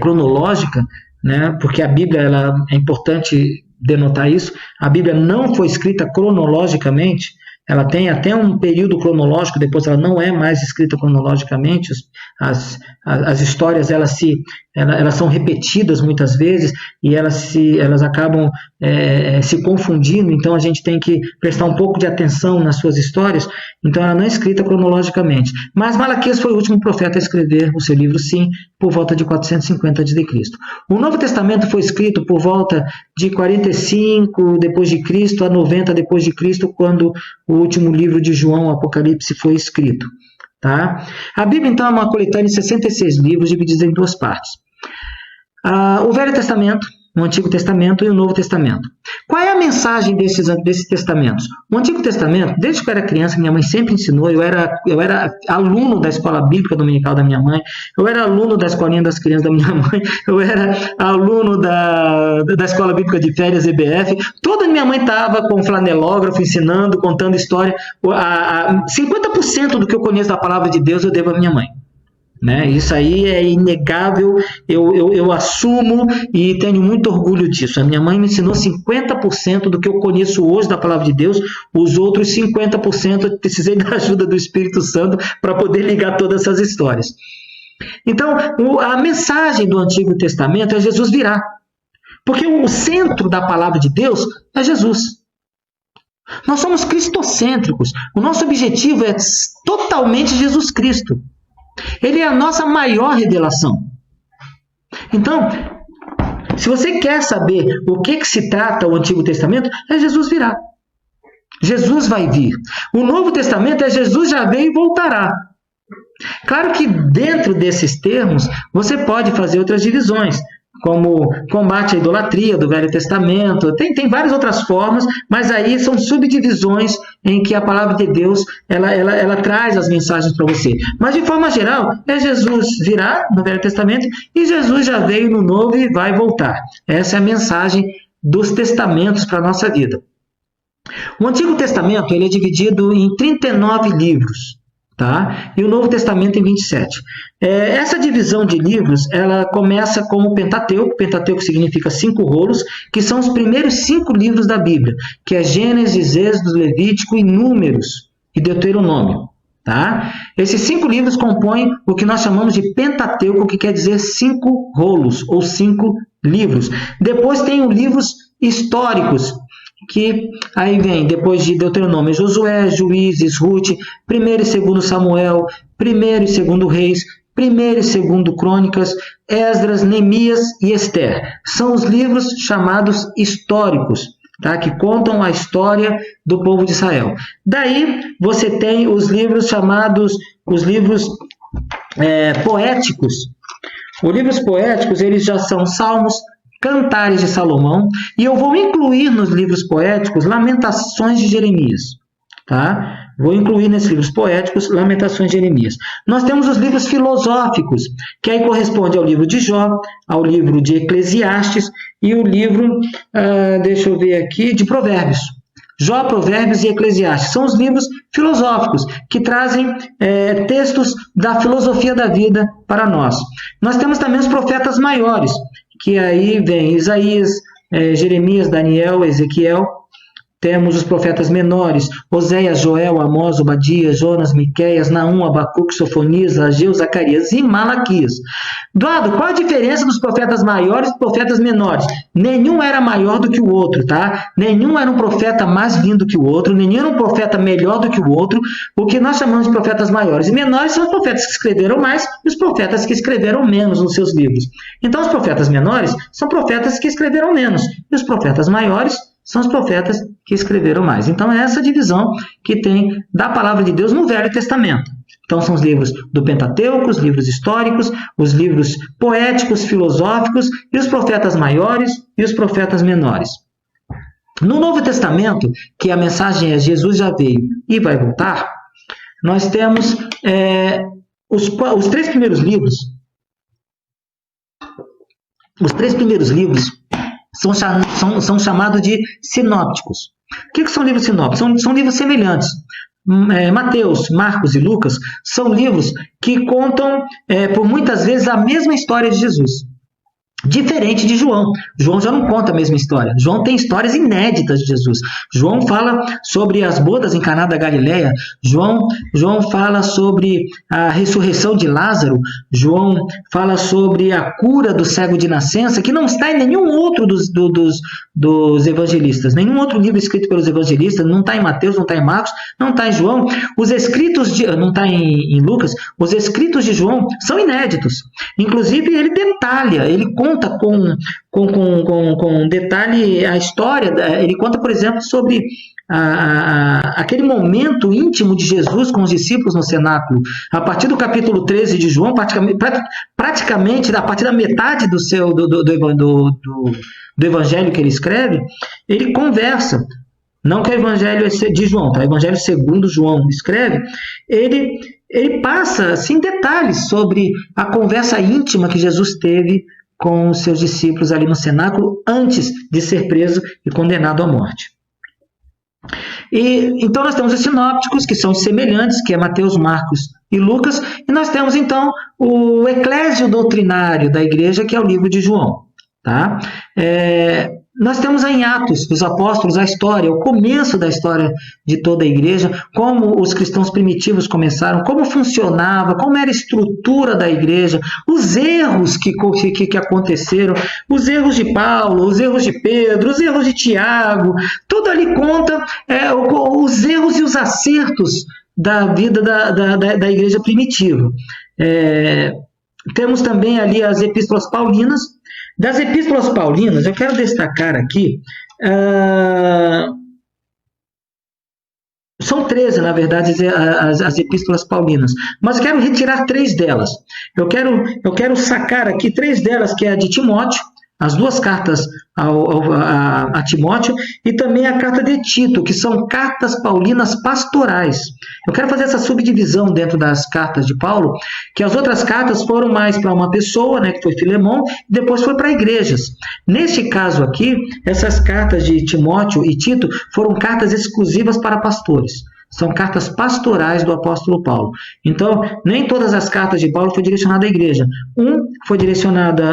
cronológica, né? Porque a Bíblia, é importante denotar isso, a Bíblia não foi escrita cronologicamente. Ela tem até um período cronológico, depois ela não é mais escrita cronologicamente. As histórias elas são repetidas muitas vezes e elas acabam se confundindo. Então a gente tem que prestar um pouco de atenção nas suas histórias. Então ela não é escrita cronologicamente. Mas Malaquias foi o último profeta a escrever o seu livro, sim, por volta de 450 a.C. O Novo Testamento foi escrito por volta de 45 depois de Cristo a 90 depois de Cristo, quando o último livro de João, o Apocalipse, foi escrito. Tá? A Bíblia, então, é uma coletânea de 66 livros divididos em duas partes. O Velho Testamento, o Antigo Testamento e o Novo Testamento. Qual é a mensagem desses testamentos? O Antigo Testamento, desde que eu era criança, minha mãe sempre ensinou, eu era aluno da escola bíblica dominical da minha mãe, eu era aluno da escolinha das crianças da minha mãe, eu era aluno da escola bíblica de férias, EBF, toda minha mãe estava com flanelógrafo, ensinando, contando história. 50% do que eu conheço da palavra de Deus eu devo à minha mãe. Né? Isso aí é inegável, eu assumo e tenho muito orgulho disso. A minha mãe me ensinou 50% do que eu conheço hoje da palavra de Deus, os outros 50% eu precisei da ajuda do Espírito Santo para poder ligar todas essas histórias. Então, a mensagem do Antigo Testamento é Jesus virá, porque o centro da palavra de Deus é Jesus. Nós somos cristocêntricos, o nosso objetivo é totalmente Jesus Cristo. Ele é a nossa maior revelação. Então, se você quer saber o que se trata o Antigo Testamento, é Jesus virá. Jesus vai vir. O Novo Testamento é Jesus já veio e voltará. Claro que dentro desses termos, você pode fazer outras divisões, como combate à idolatria do Velho Testamento, tem várias outras formas, mas aí são subdivisões em que a palavra de Deus ela traz as mensagens para você. Mas de forma geral, Jesus virá no Velho Testamento e Jesus já veio no Novo e vai voltar. Essa é a mensagem dos testamentos para a nossa vida. O Antigo Testamento ele é dividido em 39 livros. Tá? E o Novo Testamento em 27. Essa divisão de livros ela começa como o Pentateuco. Pentateuco significa 5 rolos, que são os primeiros 5 livros da Bíblia, que é Gênesis, Êxodo, Levítico e Números e Deuteronômio. Tá? Esses 5 livros compõem o que nós chamamos de Pentateuco, que quer dizer 5 rolos, ou 5 livros. Depois tem os livros históricos, que aí vem, depois de Deuteronômio, Josué, Juízes, Ruth, 1º e 2º Samuel, 1º e 2º Reis, 1º e 2º Crônicas, Esdras, Neemias e Esther. São os livros chamados históricos, tá? Que contam a história do povo de Israel. Daí você tem os livros chamados, os livros poéticos. Os livros poéticos, eles já são Salmos, Cantares de Salomão, e eu vou incluir nos livros poéticos Lamentações de Jeremias. Tá? Vou incluir nesses livros poéticos Lamentações de Jeremias. Nós temos os livros filosóficos, que aí corresponde ao livro de Jó, ao livro de Eclesiastes e o livro, deixa eu ver aqui, de Provérbios. Jó, Provérbios e Eclesiastes são os livros filosóficos que trazem textos da filosofia da vida para nós. Nós temos também os profetas maiores, que aí vem Isaías, Jeremias, Daniel, Ezequiel. Temos os profetas menores, Oséias, Joel, Amós, Obadias, Jonas, Miqueias, Naum, Abacuque, Sofonias, Ageu, Zacarias e Malaquias. Eduardo, qual a diferença dos profetas maiores e dos profetas menores? Nenhum era maior do que o outro, tá? Nenhum era um profeta mais vindo que o outro, nenhum era um profeta melhor do que o outro. O que nós chamamos de profetas maiores e menores são os profetas que escreveram mais e os profetas que escreveram menos nos seus livros. Então, os profetas menores são profetas que escreveram menos e os profetas maiores são os profetas que escreveram mais. Então, é essa divisão que tem da palavra de Deus no Velho Testamento. Então, são os livros do Pentateuco, os livros históricos, os livros poéticos, filosóficos, e os profetas maiores e os profetas menores. No Novo Testamento, que a mensagem é Jesus já veio e vai voltar, nós temos os 3 primeiros livros. Os 3 primeiros livros são chamados de sinópticos. O que são livros sinópticos? São livros semelhantes. Mateus, Marcos e Lucas são livros que contam, por muitas vezes, a mesma história de Jesus. Diferente de João. João já não conta a mesma história. João tem histórias inéditas de Jesus. João fala sobre as bodas em Caná da Galileia. João fala sobre a ressurreição de Lázaro. João fala sobre a cura do cego de nascença, que não está em nenhum outro dos evangelistas. Nenhum outro livro escrito pelos evangelistas. Não está em Mateus, não está em Marcos, não está em João. Não está em Lucas. Os escritos de João são inéditos. Inclusive, ele detalha, ele conta com detalhe a história. Ele conta, por exemplo, sobre aquele momento íntimo de Jesus com os discípulos no cenáculo. A partir do capítulo 13 de João, praticamente a partir da metade do evangelho que ele escreve, ele conversa. Não que o evangelho de João, tá? O evangelho segundo João escreve, ele passa assim, detalhes sobre a conversa íntima que Jesus teve com os seus discípulos ali no cenáculo antes de ser preso e condenado à morte. Então nós temos os sinópticos, que são semelhantes, que é Mateus, Marcos e Lucas, e nós temos então o Eclésio doutrinário da igreja, que é o livro de João. Tá? Nós temos em Atos dos Apóstolos a história, o começo da história de toda a igreja, como os cristãos primitivos começaram, como funcionava, como era a estrutura da igreja, os erros que aconteceram, os erros de Paulo, os erros de Pedro, os erros de Tiago, tudo ali conta os erros e os acertos da vida da igreja primitiva. Temos também ali as epístolas paulinas. Das epístolas paulinas, eu quero destacar aqui, são 13, na verdade, as epístolas paulinas, mas quero retirar 3 delas. Eu quero sacar aqui 3 delas, que é a de Timóteo, as 2 cartas a Timóteo, e também a carta de Tito, que são cartas paulinas pastorais. Eu quero fazer essa subdivisão dentro das cartas de Paulo, que as outras cartas foram mais para uma pessoa, né, que foi Filemão, e depois foi para igrejas. Neste caso aqui, essas cartas de Timóteo e Tito foram cartas exclusivas para pastores. São cartas pastorais do apóstolo Paulo. Então, nem todas as cartas de Paulo foram direcionadas à igreja. Foi direcionada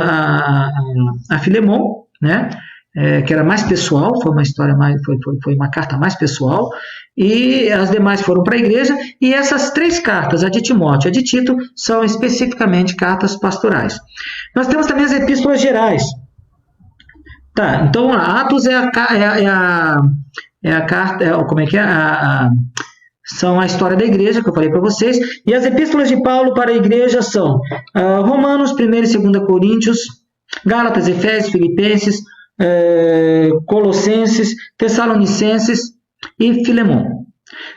a Filemão, né? que era mais pessoal, foi uma história foi uma carta mais pessoal, e as demais foram para a igreja, e essas 3 cartas, a de Timóteo e a de Tito, são especificamente cartas pastorais. Nós temos também as epístolas gerais. Tá, então Atos são a história da igreja, que eu falei para vocês, e as epístolas de Paulo para a igreja são Romanos, 1 e 2 Coríntios, Gálatas, Efésios, Filipenses, Colossenses, Tessalonicenses e Filemão.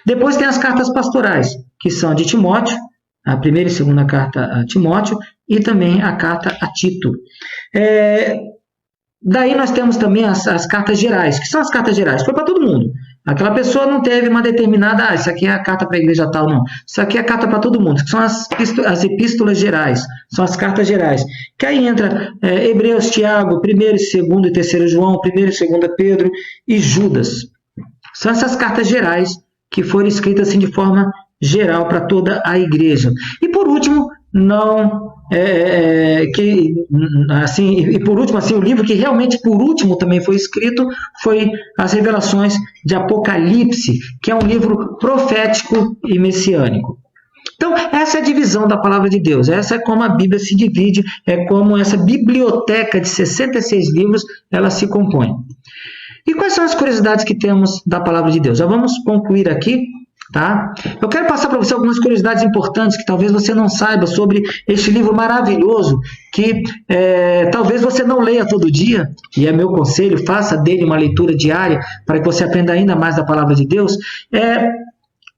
Depois tem as cartas pastorais, que são a de Timóteo, a 1ª e 2ª carta a Timóteo, e também a carta a Tito. Daí nós temos também as cartas gerais. Que são as cartas gerais? Foi para todo mundo. Aquela pessoa não teve uma determinada, isso aqui é a carta para a igreja tal, não. Isso aqui é a carta para todo mundo. Que são as epístolas gerais, são as cartas gerais. Que aí entra Hebreus, Tiago, 1º, 2º e 3º João, 1º e 2º Pedro e Judas. São essas cartas gerais que foram escritas assim de forma geral para toda a igreja. E por último, por último, o livro que realmente por último também foi escrito foi as Revelações de Apocalipse, que é um livro profético e messiânico. Então, essa é a divisão da palavra de Deus. Essa é como a Bíblia se divide, é como essa biblioteca de 66 livros ela se compõe. E quais são as curiosidades que temos da palavra de Deus? Já vamos concluir aqui. Tá? Eu quero passar para você algumas curiosidades importantes que talvez você não saiba sobre este livro maravilhoso que talvez você não leia todo dia, e é meu conselho, faça dele uma leitura diária para que você aprenda ainda mais da palavra de Deus.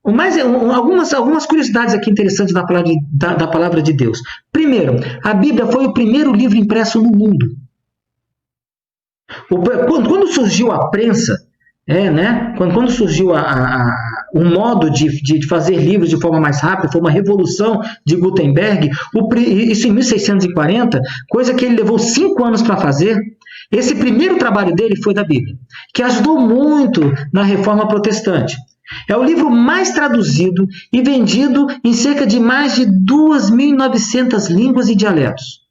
Algumas curiosidades aqui interessantes da palavra de Deus. Primeiro, a Bíblia foi o primeiro livro impresso no mundo. Quando surgiu a prensa, quando surgiu um modo de fazer livros de forma mais rápida, foi uma revolução de Gutenberg, isso em 1640, coisa que ele levou 5 anos para fazer. Esse primeiro trabalho dele foi da Bíblia, que ajudou muito na Reforma Protestante. É o livro mais traduzido e vendido em cerca de mais de 2.900 línguas e dialetos.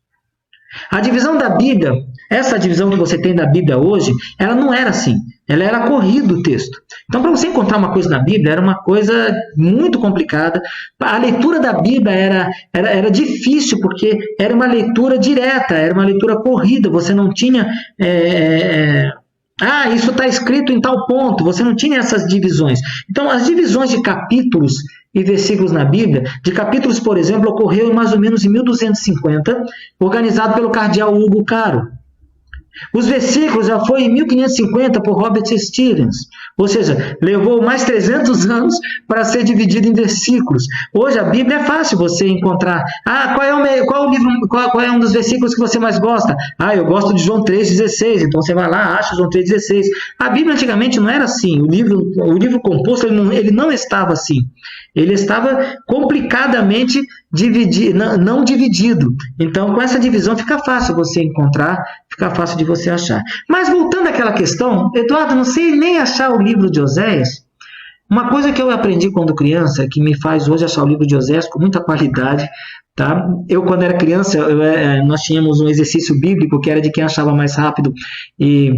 A divisão da Bíblia, essa divisão que você tem da Bíblia hoje, ela não era assim. Ela era corrido o texto. Então, para você encontrar uma coisa na Bíblia, era uma coisa muito complicada. A leitura da Bíblia era difícil, porque era uma leitura direta, era uma leitura corrida. Você não tinha... isso está escrito em tal ponto. Você não tinha essas divisões. Então, as divisões de capítulos e versículos na Bíblia, de capítulos, por exemplo, ocorreu mais ou menos em 1250, organizado pelo cardeal Hugo Caro. Os versículos já foi em 1550 por Robert Stevens, ou seja, levou mais 300 anos para ser dividido em versículos. Hoje a Bíblia é fácil você encontrar. Qual é um dos versículos que você mais gosta? Eu gosto de João 3,16, então você vai lá, acha João 3,16. A Bíblia antigamente não era assim, o livro composto ele não estava assim. Ele estava complicadamente não dividido. Então, com essa divisão fica fácil você encontrar, fica fácil de você achar. Mas voltando àquela questão, Eduardo, não sei nem achar o livro de Oséias. Uma coisa que eu aprendi quando criança, que me faz hoje achar o livro de Oséias com muita qualidade, tá? Eu, quando era criança, nós tínhamos um exercício bíblico que era de quem achava mais rápido e...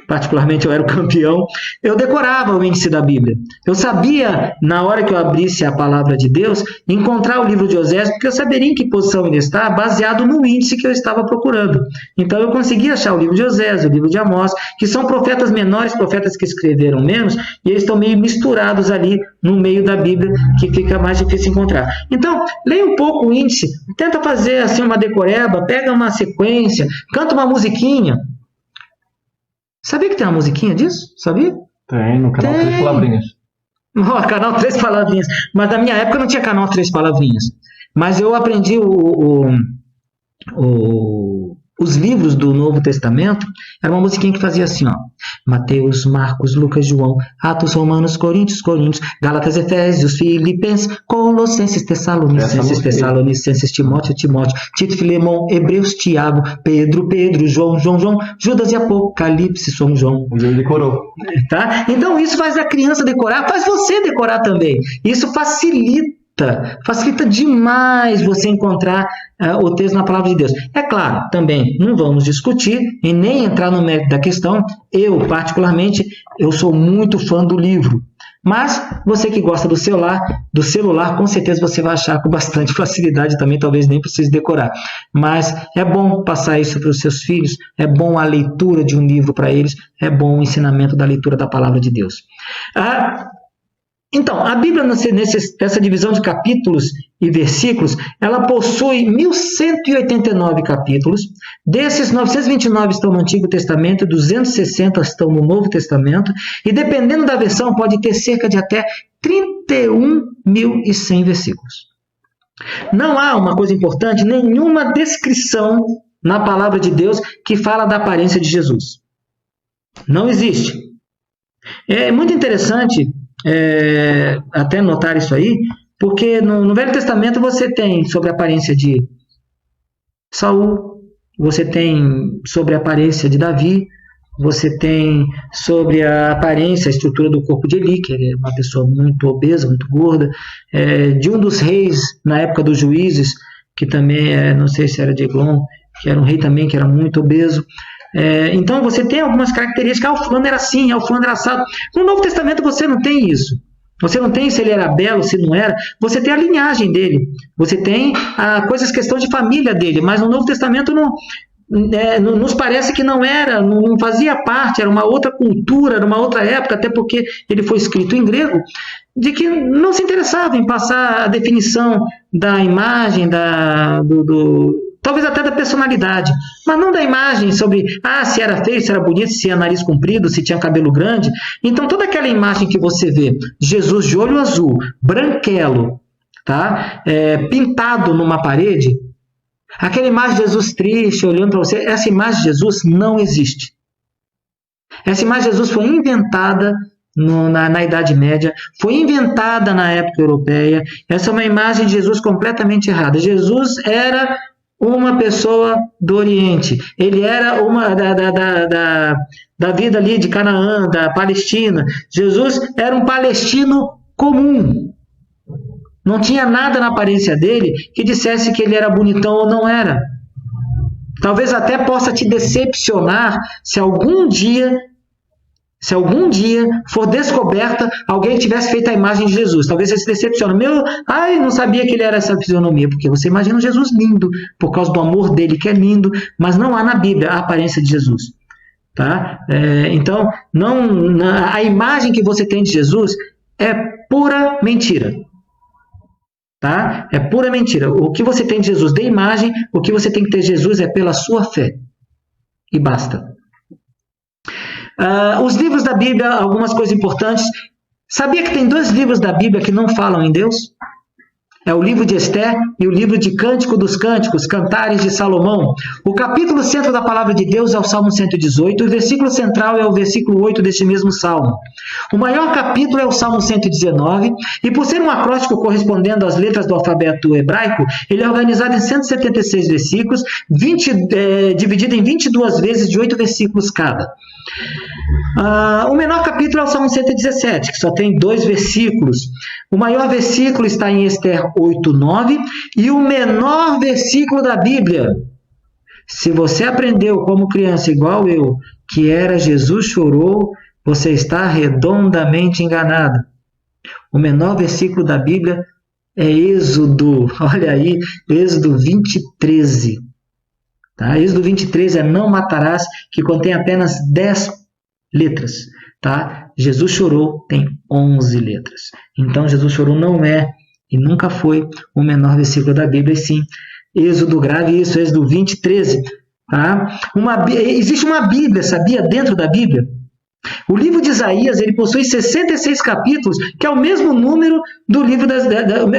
particularmente eu era o campeão, eu decorava o índice da Bíblia. Eu sabia, na hora que eu abrisse a palavra de Deus, encontrar o livro de Oséias, porque eu saberia em que posição ele está, baseado no índice que eu estava procurando. Então eu conseguia achar o livro de Oséias, o livro de Amós, que são profetas menores, profetas que escreveram menos, e eles estão meio misturados ali no meio da Bíblia, que fica mais difícil encontrar. Então, leia um pouco o índice, tenta fazer assim uma decoreba, pega uma sequência, canta uma musiquinha. Sabia que tem uma musiquinha disso? Sabia? Tem, no canal 3 Palavrinhas. Canal 3 Palavrinhas. Mas na minha época não tinha canal 3 Palavrinhas. Mas eu aprendi os livros do Novo Testamento, era uma musiquinha que fazia assim, ó. Mateus, Marcos, Lucas, João, Atos, Romanos, Coríntios, Gálatas, Efésios, Filipenses, Colossenses, Tessalonicenses, Timóteo, Tito, Filemão, Hebreus, Tiago, Pedro, João, Judas e Apocalipse, São João. Ele decorou. Tá? Então isso faz a criança decorar, faz você decorar também. Isso facilita facilita demais você encontrar o texto na palavra de Deus. É claro, também não vamos discutir e nem entrar no mérito da questão. Eu, particularmente, eu sou muito fã do livro. Mas você que gosta do celular, com certeza você vai achar com bastante facilidade também, talvez nem precise decorar. Mas é bom passar isso para os seus filhos, é bom a leitura de um livro para eles, é bom o ensinamento da leitura da palavra de Deus. Então, a Bíblia, nessa divisão de capítulos e versículos, ela possui 1189 capítulos. Desses, 929 estão no Antigo Testamento, 260 estão no Novo Testamento, e dependendo da versão, pode ter cerca de até 31.100 versículos. Não há, uma coisa importante, nenhuma descrição na palavra de Deus que fala da aparência de Jesus. Não existe. É muito interessante até notar isso aí, porque no Velho Testamento você tem sobre a aparência de Saul, você tem sobre a aparência de Davi, você tem sobre a aparência, a estrutura do corpo de Eli, que é uma pessoa muito obesa, muito gorda, de um dos reis na época dos juízes, que também, não sei se era de Eglon, que era um rei também que era muito obeso. Então você tem algumas características, o fulano era assim, o fulano era assado. No Novo Testamento você não tem isso. Você não tem se ele era belo, se não era. Você tem a linhagem dele. Você tem questão de família dele. Mas no Novo Testamento nos parece que não era, não fazia parte, era uma outra cultura, era uma outra época, até porque ele foi escrito em grego, de que não se interessava em passar a definição da imagem, talvez até da personalidade, mas não da imagem sobre se era feio, se era bonito, se tinha nariz comprido, se tinha cabelo grande. Então toda aquela imagem que você vê, Jesus de olho azul, branquelo, tá? Pintado numa parede, aquela imagem de Jesus triste, olhando para você, essa imagem de Jesus não existe. Essa imagem de Jesus foi inventada na Idade Média, foi inventada na época europeia. Essa é uma imagem de Jesus completamente errada. Jesus era uma pessoa do Oriente, ele era uma da vida ali de Canaã, da Palestina. Jesus era um palestino comum. Não tinha nada na aparência dele que dissesse que ele era bonitão ou não era. Talvez até possa te decepcionar se algum dia for descoberta alguém que tivesse feito a imagem de Jesus. Talvez você se decepcione. Não sabia que ele era essa fisionomia. Porque você imagina um Jesus lindo, por causa do amor dele, que é lindo, mas não há na Bíblia a aparência de Jesus. Tá? Então, a imagem que você tem de Jesus é pura mentira. Tá? É pura mentira. O que você tem de Jesus de imagem, o que você tem que ter de Jesus é pela sua fé. E basta. Os livros da Bíblia, algumas coisas importantes. Sabia que tem 2 livros da Bíblia que não falam em Deus? É o livro de Esther e o livro de Cântico dos Cânticos, Cantares de Salomão. O capítulo centro da palavra de Deus é o Salmo 118, o versículo central é o versículo 8 deste mesmo Salmo. O maior capítulo é o Salmo 119, e por ser um acróstico correspondendo às letras do alfabeto hebraico, ele é organizado em 176 versículos, dividido em 22 vezes de 8 versículos cada. O menor capítulo é o Salmo 117, que só tem 2 versículos. O maior versículo está em Esther 8:9, e o menor versículo da Bíblia. Se você aprendeu como criança igual eu, que era Jesus chorou, você está redondamente enganado. O menor versículo da Bíblia é Êxodo, olha aí, Êxodo 20:13. Tá? Êxodo 20:13 é não matarás, que contém apenas 10 letras. Tá? Jesus chorou tem 11 letras. Então Jesus chorou não é e nunca foi o menor versículo da Bíblia, e sim Êxodo, grave isso, Êxodo 20:13. Tá? Existe uma Bíblia, sabia, dentro da Bíblia? O livro de Isaías, ele possui 66 capítulos, que é o mesmo número do livro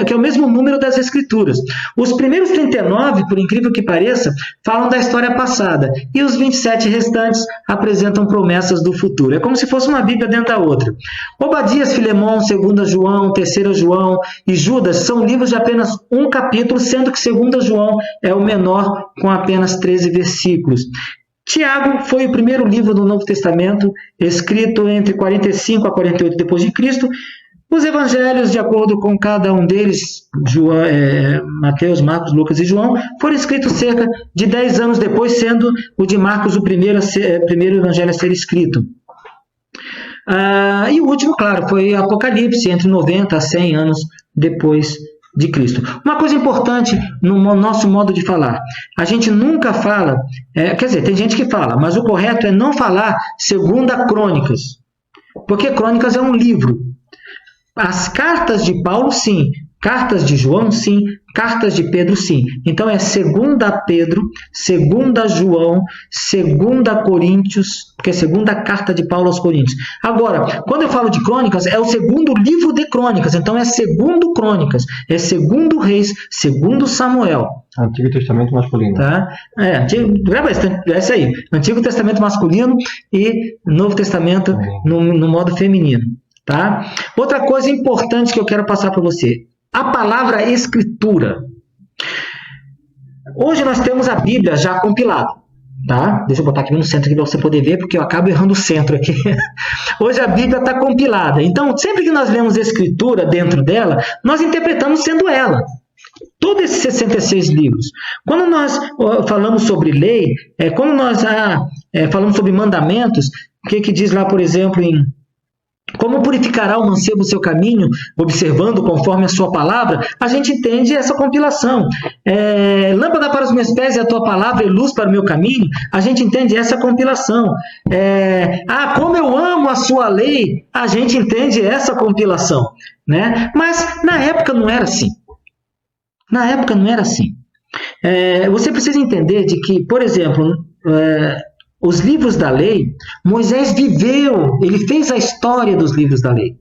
que é o mesmo número das Escrituras. Os primeiros 39, por incrível que pareça, falam da história passada, e os 27 restantes apresentam promessas do futuro. É como se fosse uma Bíblia dentro da outra. Obadias, Filemão, 2 João, 3 João e Judas são livros de apenas um capítulo, sendo que 2 João é o menor, com apenas 13 versículos. Tiago foi o primeiro livro do Novo Testamento, escrito entre 45 a 48 depois de Cristo. Os evangelhos, de acordo com cada um deles, Mateus, Marcos, Lucas e João, foram escritos cerca de 10 anos depois, sendo o de Marcos o primeiro evangelho a ser escrito. E o último, claro, foi Apocalipse, entre 90 a 100 anos depois de Cristo. Uma coisa importante no nosso modo de falar, a gente nunca fala, quer dizer, tem gente que fala, mas o correto é não falar segundo Crônicas, porque Crônicas é um livro. As cartas de Paulo, sim. Cartas de João, sim. Cartas de Pedro, sim. Então é 2 Pedro, 2 João, 2 Coríntios, porque é a segunda carta de Paulo aos Coríntios. Agora, quando eu falo de Crônicas, é o segundo livro de Crônicas. Então é 2 Crônicas, é 2 Reis, 2 Samuel. Antigo Testamento masculino. Tá? É isso aí. Antigo Testamento masculino e Novo Testamento no modo feminino. Tá? Outra coisa importante que eu quero passar para você, a palavra escritura. Hoje nós temos a Bíblia já compilada. Tá? Deixa eu botar aqui no centro para você poder ver, porque eu acabo errando o centro aqui. Hoje a Bíblia está compilada. Então, sempre que nós lemos escritura dentro dela, nós interpretamos sendo ela. Todos esses 66 livros. Quando nós falamos sobre lei, quando nós falamos sobre mandamentos, o que diz lá, por exemplo, em como purificará o mancebo o seu caminho, observando conforme a sua palavra, a gente entende essa compilação. Lâmpada para os meus pés e a tua palavra e luz para o meu caminho, a gente entende essa compilação. Como eu amo a sua lei, a gente entende essa compilação. Né? Mas na época não era assim. Na época não era assim. Você precisa entender de que, por exemplo, os livros da lei, Moisés viveu, ele fez a história dos livros da lei.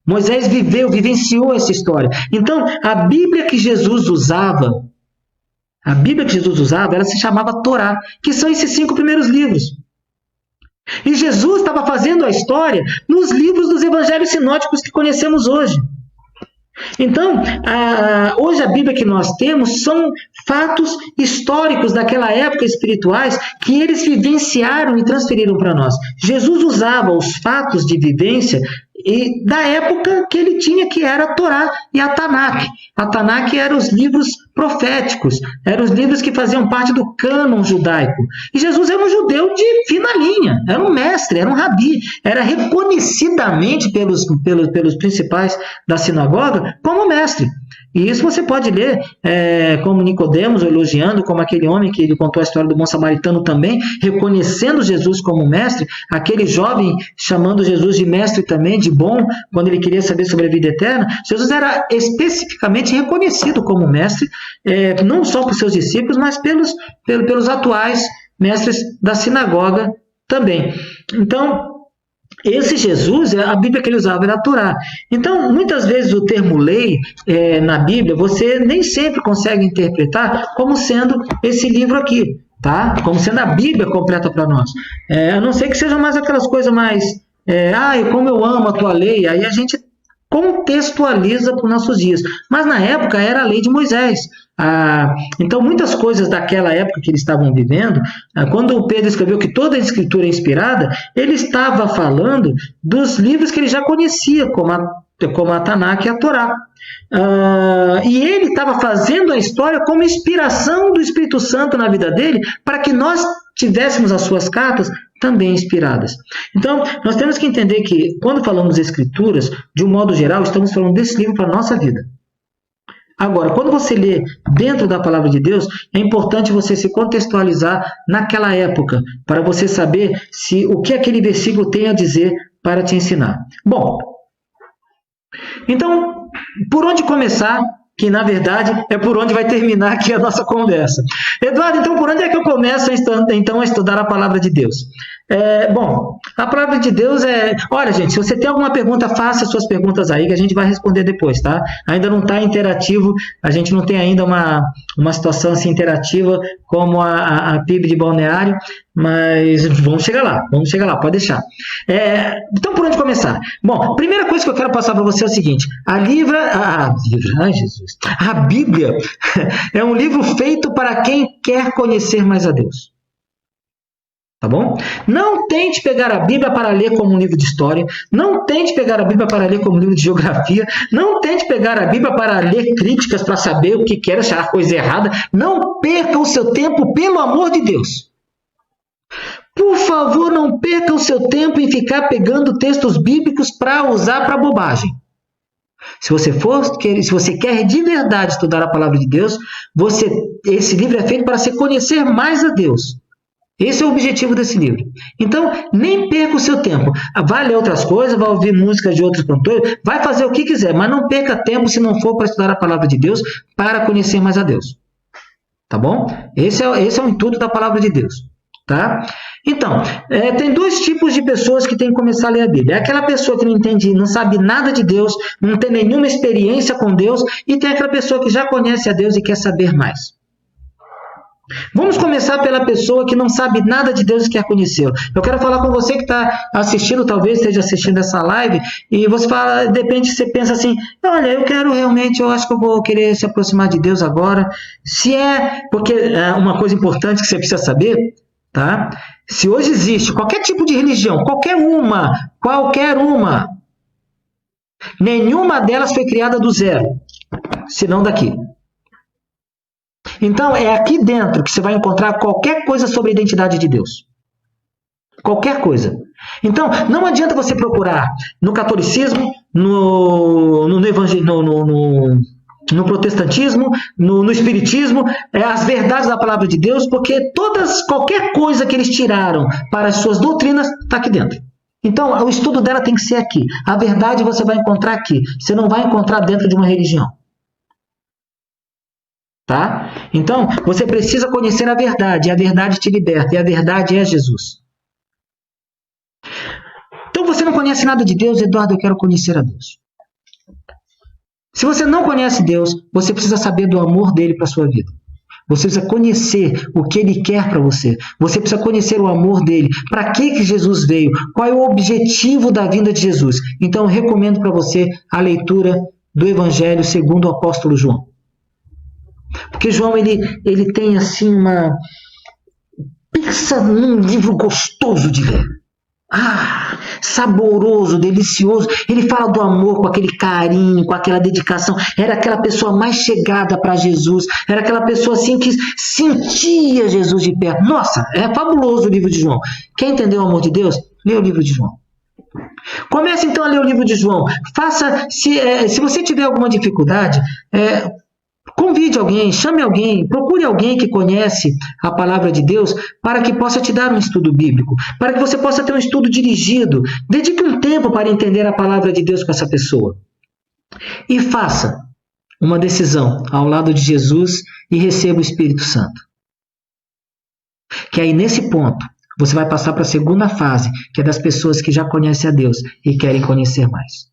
Moisés vivenciou essa história. Então, a Bíblia que Jesus usava, ela se chamava Torá, que são esses 5 primeiros livros. E Jesus estava fazendo a história nos livros dos evangelhos sinóticos que conhecemos hoje. Então, hoje a Bíblia que nós temos são fatos históricos daquela época espirituais que eles vivenciaram e transferiram para nós. Jesus usava os fatos de vivência da época que ele tinha, que era a Torá e a Tanakh. A Tanakh eram os livros proféticos, eram os livros que faziam parte do cânon judaico. E Jesus era um judeu de fina linha, era um mestre, era um rabi, era reconhecidamente pelos principais da sinagoga como mestre. E isso você pode ler como Nicodemos elogiando, como aquele homem que ele contou a história do bom samaritano também, reconhecendo Jesus como mestre, aquele jovem chamando Jesus de mestre também, de bom, quando ele queria saber sobre a vida eterna. Jesus era especificamente reconhecido como mestre, não só por seus discípulos, mas pelos atuais mestres da sinagoga também. Então, esse Jesus, a Bíblia que ele usava era a Torá. Então, muitas vezes o termo lei na Bíblia, você nem sempre consegue interpretar como sendo esse livro aqui, tá? Como sendo a Bíblia completa para nós. A não ser que sejam mais aquelas coisas mais, como eu amo a tua lei, aí a gente contextualiza para os nossos dias. Mas na época era a lei de Moisés. Então, muitas coisas daquela época que eles estavam vivendo, quando o Pedro escreveu que toda a escritura é inspirada, ele estava falando dos livros que ele já conhecia, como a Tanakh e a Torá. E ele estava fazendo a história como inspiração do Espírito Santo na vida dele, para que nós tivéssemos as suas cartas também inspiradas. Então, nós temos que entender que, quando falamos escrituras, de um modo geral, estamos falando desse livro para a nossa vida. Agora, quando você lê dentro da palavra de Deus, é importante você se contextualizar naquela época, para você saber o que aquele versículo tem a dizer para te ensinar. Bom, então, por onde começar? Que, na verdade, é por onde vai terminar aqui a nossa conversa. Eduardo, então, por onde é que eu começo a estudar a palavra de Deus? Bom, a palavra de Deus Olha, gente, se você tem alguma pergunta, faça suas perguntas aí, que a gente vai responder depois, tá? Ainda não está interativo, a gente não tem ainda uma situação assim interativa como a PIB de Balneário, mas vamos chegar lá, pode deixar. Então, por onde começar? Bom, a primeira coisa que eu quero passar para você é o seguinte: a Bíblia é um livro feito para quem quer conhecer mais a Deus. Tá bom? Não tente pegar a Bíblia para ler como um livro de história. Não tente pegar a Bíblia para ler como um livro de geografia. Não tente pegar a Bíblia para ler críticas para saber o que quer, achar coisa errada. Não perca o seu tempo, pelo amor de Deus. Por favor, não perca o seu tempo em ficar pegando textos bíblicos para usar para bobagem. Se você quer de verdade estudar a palavra de Deus, esse livro é feito para você conhecer mais a Deus. Esse é o objetivo desse livro. Então, nem perca o seu tempo. Vai ler outras coisas, vai ouvir músicas de outros cantores, vai fazer o que quiser, mas não perca tempo se não for para estudar a palavra de Deus, para conhecer mais a Deus. Tá bom? Esse é o intuito da palavra de Deus. Tá? Então, tem dois tipos de pessoas que têm que começar a ler a Bíblia. É aquela pessoa que não entende, não sabe nada de Deus, não tem nenhuma experiência com Deus, e tem aquela pessoa que já conhece a Deus e quer saber mais. Vamos começar pela pessoa que não sabe nada de Deus e quer conhecê-lo. Eu quero falar com você que está assistindo, talvez esteja assistindo essa live, e você fala, de repente você pensa assim, olha, eu acho que eu vou querer se aproximar de Deus agora. Porque uma coisa importante que você precisa saber, tá? Se hoje existe qualquer tipo de religião, qualquer uma, nenhuma delas foi criada do zero, senão daqui. Então, é aqui dentro que você vai encontrar qualquer coisa sobre a identidade de Deus. Qualquer coisa. Então, não adianta você procurar no catolicismo, no evangelho, no protestantismo, no espiritismo, as verdades da palavra de Deus, porque qualquer coisa que eles tiraram para as suas doutrinas está aqui dentro. Então, o estudo dela tem que ser aqui. A verdade você vai encontrar aqui. Você não vai encontrar dentro de uma religião. Tá? Então, você precisa conhecer a verdade. E a verdade te liberta. E a verdade é Jesus. Então, você não conhece nada de Deus, Eduardo, eu quero conhecer a Deus. Se você não conhece Deus, você precisa saber do amor dele para a sua vida. Você precisa conhecer o que ele quer para você. Você precisa conhecer o amor dele. Para que Jesus veio? Qual é o objetivo da vinda de Jesus? Então, eu recomendo para você a leitura do Evangelho segundo o apóstolo João. Porque João, ele tem assim pensa num livro gostoso de ler. Saboroso, delicioso. Ele fala do amor com aquele carinho, com aquela dedicação. Era aquela pessoa mais chegada para Jesus. Era aquela pessoa assim que sentia Jesus de perto. Nossa, é fabuloso o livro de João. Quer entender o amor de Deus? Lê o livro de João. Comece então a ler o livro de João. Se você tiver alguma dificuldade, convide alguém, chame alguém, procure alguém que conhece a palavra de Deus para que possa te dar um estudo bíblico, para que você possa ter um estudo dirigido. Dedique um tempo para entender a palavra de Deus com essa pessoa. E faça uma decisão ao lado de Jesus e receba o Espírito Santo. Que aí nesse ponto você vai passar para a segunda fase, que é das pessoas que já conhecem a Deus e querem conhecer mais.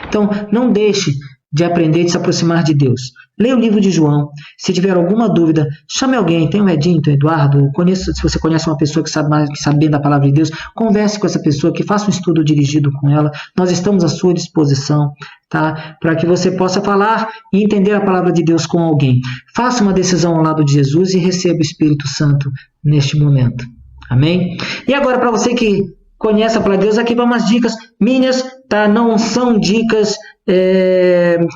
Então, não deixe de aprender, de se aproximar de Deus. Leia o livro de João. Se tiver alguma dúvida, chame alguém. Tem o Edinho, tem o Eduardo. Se você conhece uma pessoa que sabe bem da palavra de Deus, converse com essa pessoa, que faça um estudo dirigido com ela. Nós estamos à sua disposição, tá? Para que você possa falar e entender a palavra de Deus com alguém. Faça uma decisão ao lado de Jesus e receba o Espírito Santo neste momento. Amém? E agora, para você que conhece a palavra de Deus, aqui vão umas dicas minhas, tá? Não são dicas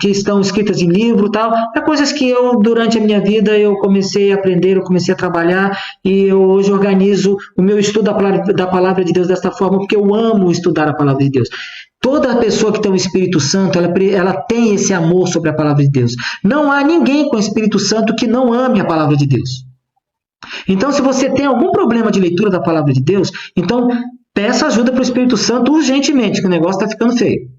que estão escritas em livro, tal. É coisas que durante a minha vida, eu comecei a aprender, eu comecei a trabalhar, e eu hoje organizo o meu estudo da palavra de Deus desta forma, porque eu amo estudar a palavra de Deus. Toda pessoa que tem o Espírito Santo, ela tem esse amor sobre a palavra de Deus. Não há ninguém com o Espírito Santo que não ame a palavra de Deus. Então, se você tem algum problema de leitura da palavra de Deus, então peça ajuda para o Espírito Santo urgentemente, que o negócio está ficando feio.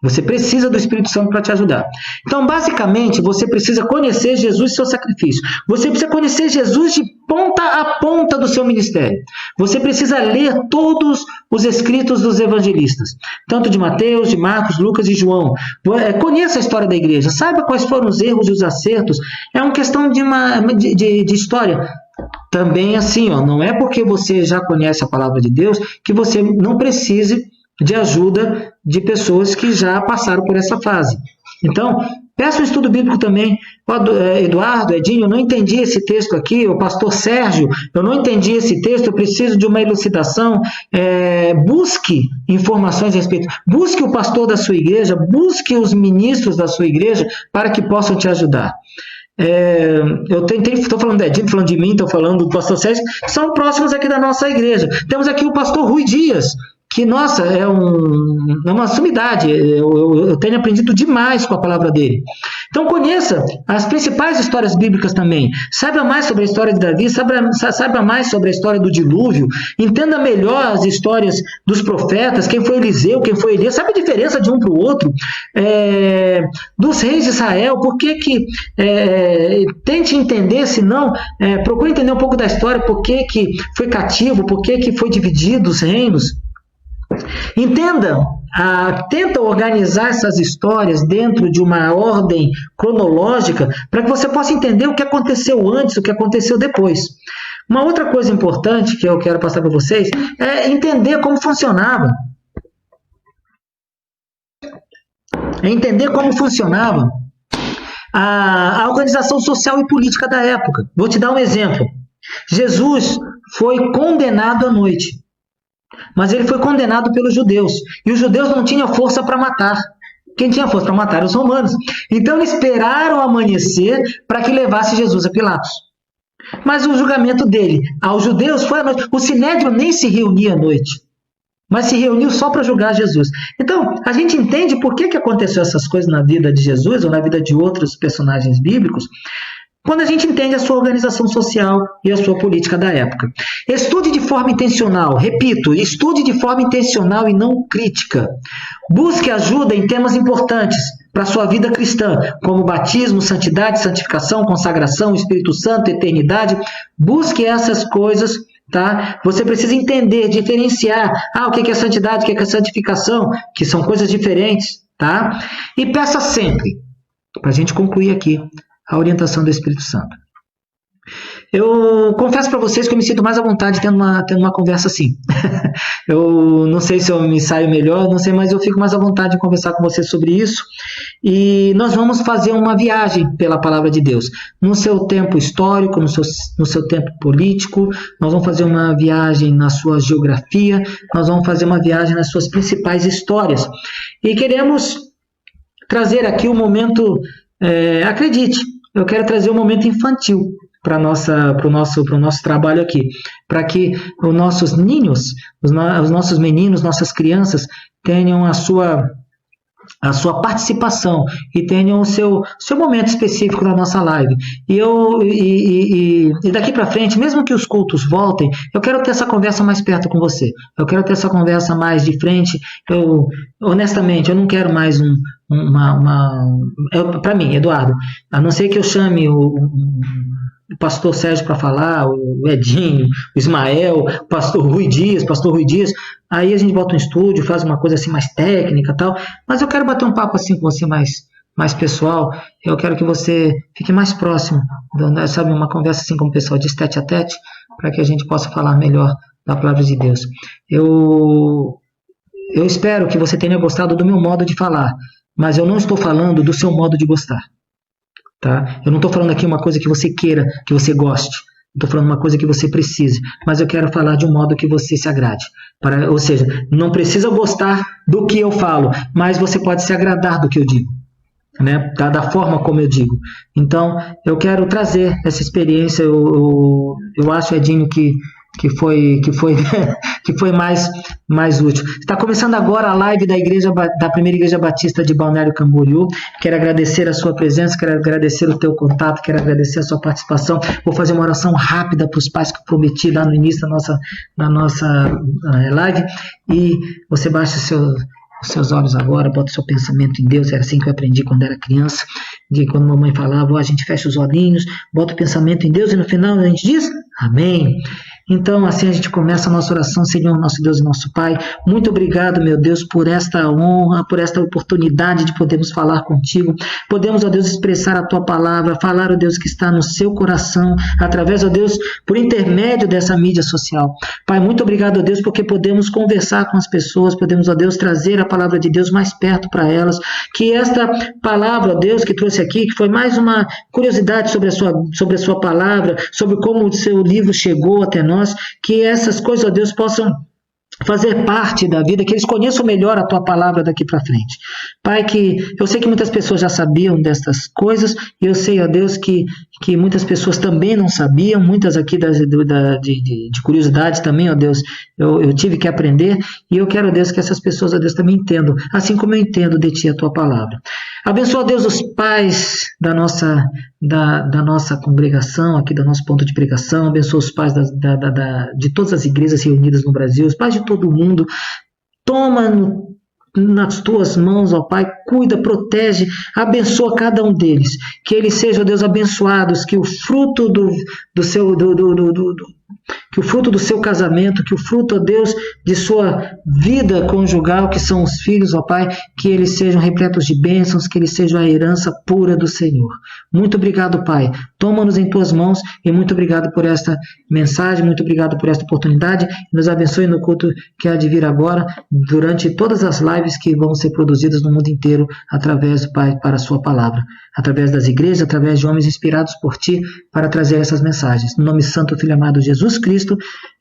Você precisa do Espírito Santo para te ajudar. Então, basicamente, você precisa conhecer Jesus e seu sacrifício. Você precisa conhecer Jesus de ponta a ponta do seu ministério. Você precisa ler todos os escritos dos evangelistas, tanto de Mateus, de Marcos, Lucas e João. Conheça a história da igreja. Saiba quais foram os erros e os acertos. É uma questão de história. Também assim, não é porque você já conhece a palavra de Deus que você não precise de ajuda de pessoas que já passaram por essa fase. Então, Peça um estudo bíblico também. Eduardo, Edinho, eu não entendi esse texto aqui. O pastor Sérgio, eu não entendi esse texto, eu preciso de uma elucidação. Busque informações a respeito. Busque o pastor da sua igreja, busque os ministros da sua igreja para que possam te ajudar. Estou falando de Edinho, falando de mim, estou falando do pastor Sérgio, que são próximos aqui da nossa igreja. Temos aqui o pastor Rui Dias, que, nossa, é uma sumidade. Eu tenho aprendido demais com a palavra dele. Então, conheça as principais histórias bíblicas também. Saiba mais sobre a história de Davi, saiba mais sobre a história do dilúvio, entenda melhor as histórias dos profetas, quem foi Eliseu, quem foi Elias, sabe a diferença de um para o outro, dos reis de Israel, por que tente entender, se não, procure entender um pouco da história, por que foi cativo, por que foi dividido os reinos. Entenda, tenta organizar essas histórias dentro de uma ordem cronológica para que você possa entender o que aconteceu antes, o que aconteceu depois. Uma outra coisa importante que eu quero passar para vocês é entender como funcionava. A organização social e política da época. Vou te dar um exemplo. Jesus foi condenado à noite. Mas ele foi condenado pelos judeus. E os judeus não tinham força para matar. Quem tinha força para matar eram os romanos. Então eles esperaram amanhecer para que levasse Jesus a Pilatos. Mas o julgamento dele aos judeus foi à noite. O Sinédrio nem se reunia à noite, mas se reuniu só para julgar Jesus. Então, a gente entende por que aconteceu essas coisas na vida de Jesus ou na vida de outros personagens bíblicos, quando a gente entende a sua organização social e a sua política da época. Estude de forma intencional, repito, estude de forma intencional e não crítica. Busque ajuda em temas importantes para a sua vida cristã, como batismo, santidade, santificação, consagração, Espírito Santo, eternidade. Busque essas coisas, tá? Você precisa entender, diferenciar, o que é santidade, o que é santificação, que são coisas diferentes, tá? E peça sempre, para a gente concluir aqui, a orientação do Espírito Santo. Eu confesso para vocês que eu me sinto mais à vontade tendo uma conversa assim. Eu não sei se eu me saio melhor, não sei, mas eu fico mais à vontade de conversar com vocês sobre isso. E nós vamos fazer uma viagem pela palavra de Deus. No seu tempo histórico, no seu tempo político, nós vamos fazer uma viagem na sua geografia, nós vamos fazer uma viagem nas suas principais histórias. E queremos trazer aqui um momento, acredite, eu quero trazer um momento infantil para o nosso trabalho aqui, para que os nossos ninhos, os nossos meninos, nossas crianças tenham a sua participação e tenham o seu momento específico na nossa live. E daqui para frente, mesmo que os cultos voltem, eu quero ter essa conversa mais perto com você. Eu quero ter essa conversa mais de frente. Honestamente, eu não quero mais para mim, Eduardo, a não ser que eu chame o pastor Sérgio para falar, o Edinho, o Ismael, o pastor Rui Dias, aí a gente bota um estúdio, faz uma coisa assim mais técnica e tal, mas eu quero bater um papo assim com você mais pessoal, eu quero que você fique mais próximo, sabe, uma conversa assim com o pessoal de tete a tete, para que a gente possa falar melhor da palavra de Deus. Eu espero que você tenha gostado do meu modo de falar, mas eu não estou falando do seu modo de gostar. Tá? Eu não estou falando aqui uma coisa que você queira, que você goste. Estou falando uma coisa que você precise. Mas eu quero falar de um modo que você se agrade. Ou seja, não precisa gostar do que eu falo, mas você pode se agradar do que eu digo, né? Da forma como eu digo. Então, eu quero trazer essa experiência. Eu acho, Edinho, que foi mais útil. Está começando agora a live da Primeira Igreja Batista de Balneário Camboriú. Quero agradecer a sua presença, quero agradecer o teu contato, quero agradecer a sua participação. Vou fazer uma oração rápida para os pais que eu prometi lá no início da nossa live. E você baixa os seus olhos agora, bota o seu pensamento em Deus. Era assim que eu aprendi quando era criança. Quando a mamãe falava, a gente fecha os olhinhos, bota o pensamento em Deus e no final a gente diz, amém. Então, assim a gente começa a nossa oração, Senhor, nosso Deus e nosso Pai. Muito obrigado, meu Deus, por esta honra, por esta oportunidade de podermos falar contigo. Podemos, ó Deus, expressar a tua palavra, falar, ó Deus, que está no seu coração, através, ó Deus, por intermédio dessa mídia social. Pai, muito obrigado, ó Deus, porque podemos conversar com as pessoas, podemos, ó Deus, trazer a palavra de Deus mais perto para elas. Que esta palavra, ó Deus, que trouxe aqui, que foi mais uma curiosidade sobre a sua palavra, sobre como o seu livro chegou até nós, que essas coisas, ó Deus, possam fazer parte da vida, que eles conheçam melhor a tua palavra daqui para frente. Pai, que eu sei que muitas pessoas já sabiam destas coisas, e eu sei, ó Deus, que muitas pessoas também não sabiam, muitas aqui de curiosidade também, ó Deus, eu tive que aprender, e eu quero, ó Deus, que essas pessoas, ó Deus, também entendam, assim como eu entendo de ti a tua palavra. Abençoa, ó Deus, os pais da nossa congregação, aqui do nosso ponto de pregação, abençoa os pais de todas as igrejas reunidas no Brasil, os pais de todo mundo. Toma nas tuas mãos, ó Pai, cuida, protege, abençoa cada um deles, que eles sejam, ó Deus, abençoados, que o fruto que o fruto do seu casamento, que o fruto, ó Deus, de sua vida conjugal, que são os filhos, ó Pai, que eles sejam repletos de bênçãos, que eles sejam a herança pura do Senhor. Muito obrigado, Pai. Toma-nos em tuas mãos e muito obrigado por esta mensagem, muito obrigado por esta oportunidade. Nos abençoe no culto que há de vir agora, durante todas as lives que vão ser produzidas no mundo inteiro, através do Pai, para a sua palavra, através das igrejas, através de homens inspirados por ti, para trazer essas mensagens. No nome santo, Filho amado Jesus Cristo,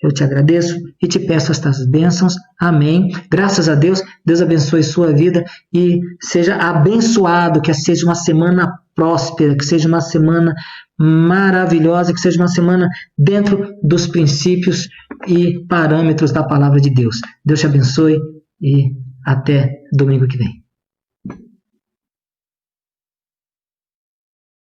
eu te agradeço e te peço estas bênçãos. Amém. Graças a Deus, Deus abençoe sua vida e seja abençoado, que seja uma semana próspera, que seja uma semana maravilhosa, que seja uma semana dentro dos princípios e parâmetros da palavra de Deus. Deus te abençoe e até domingo que vem.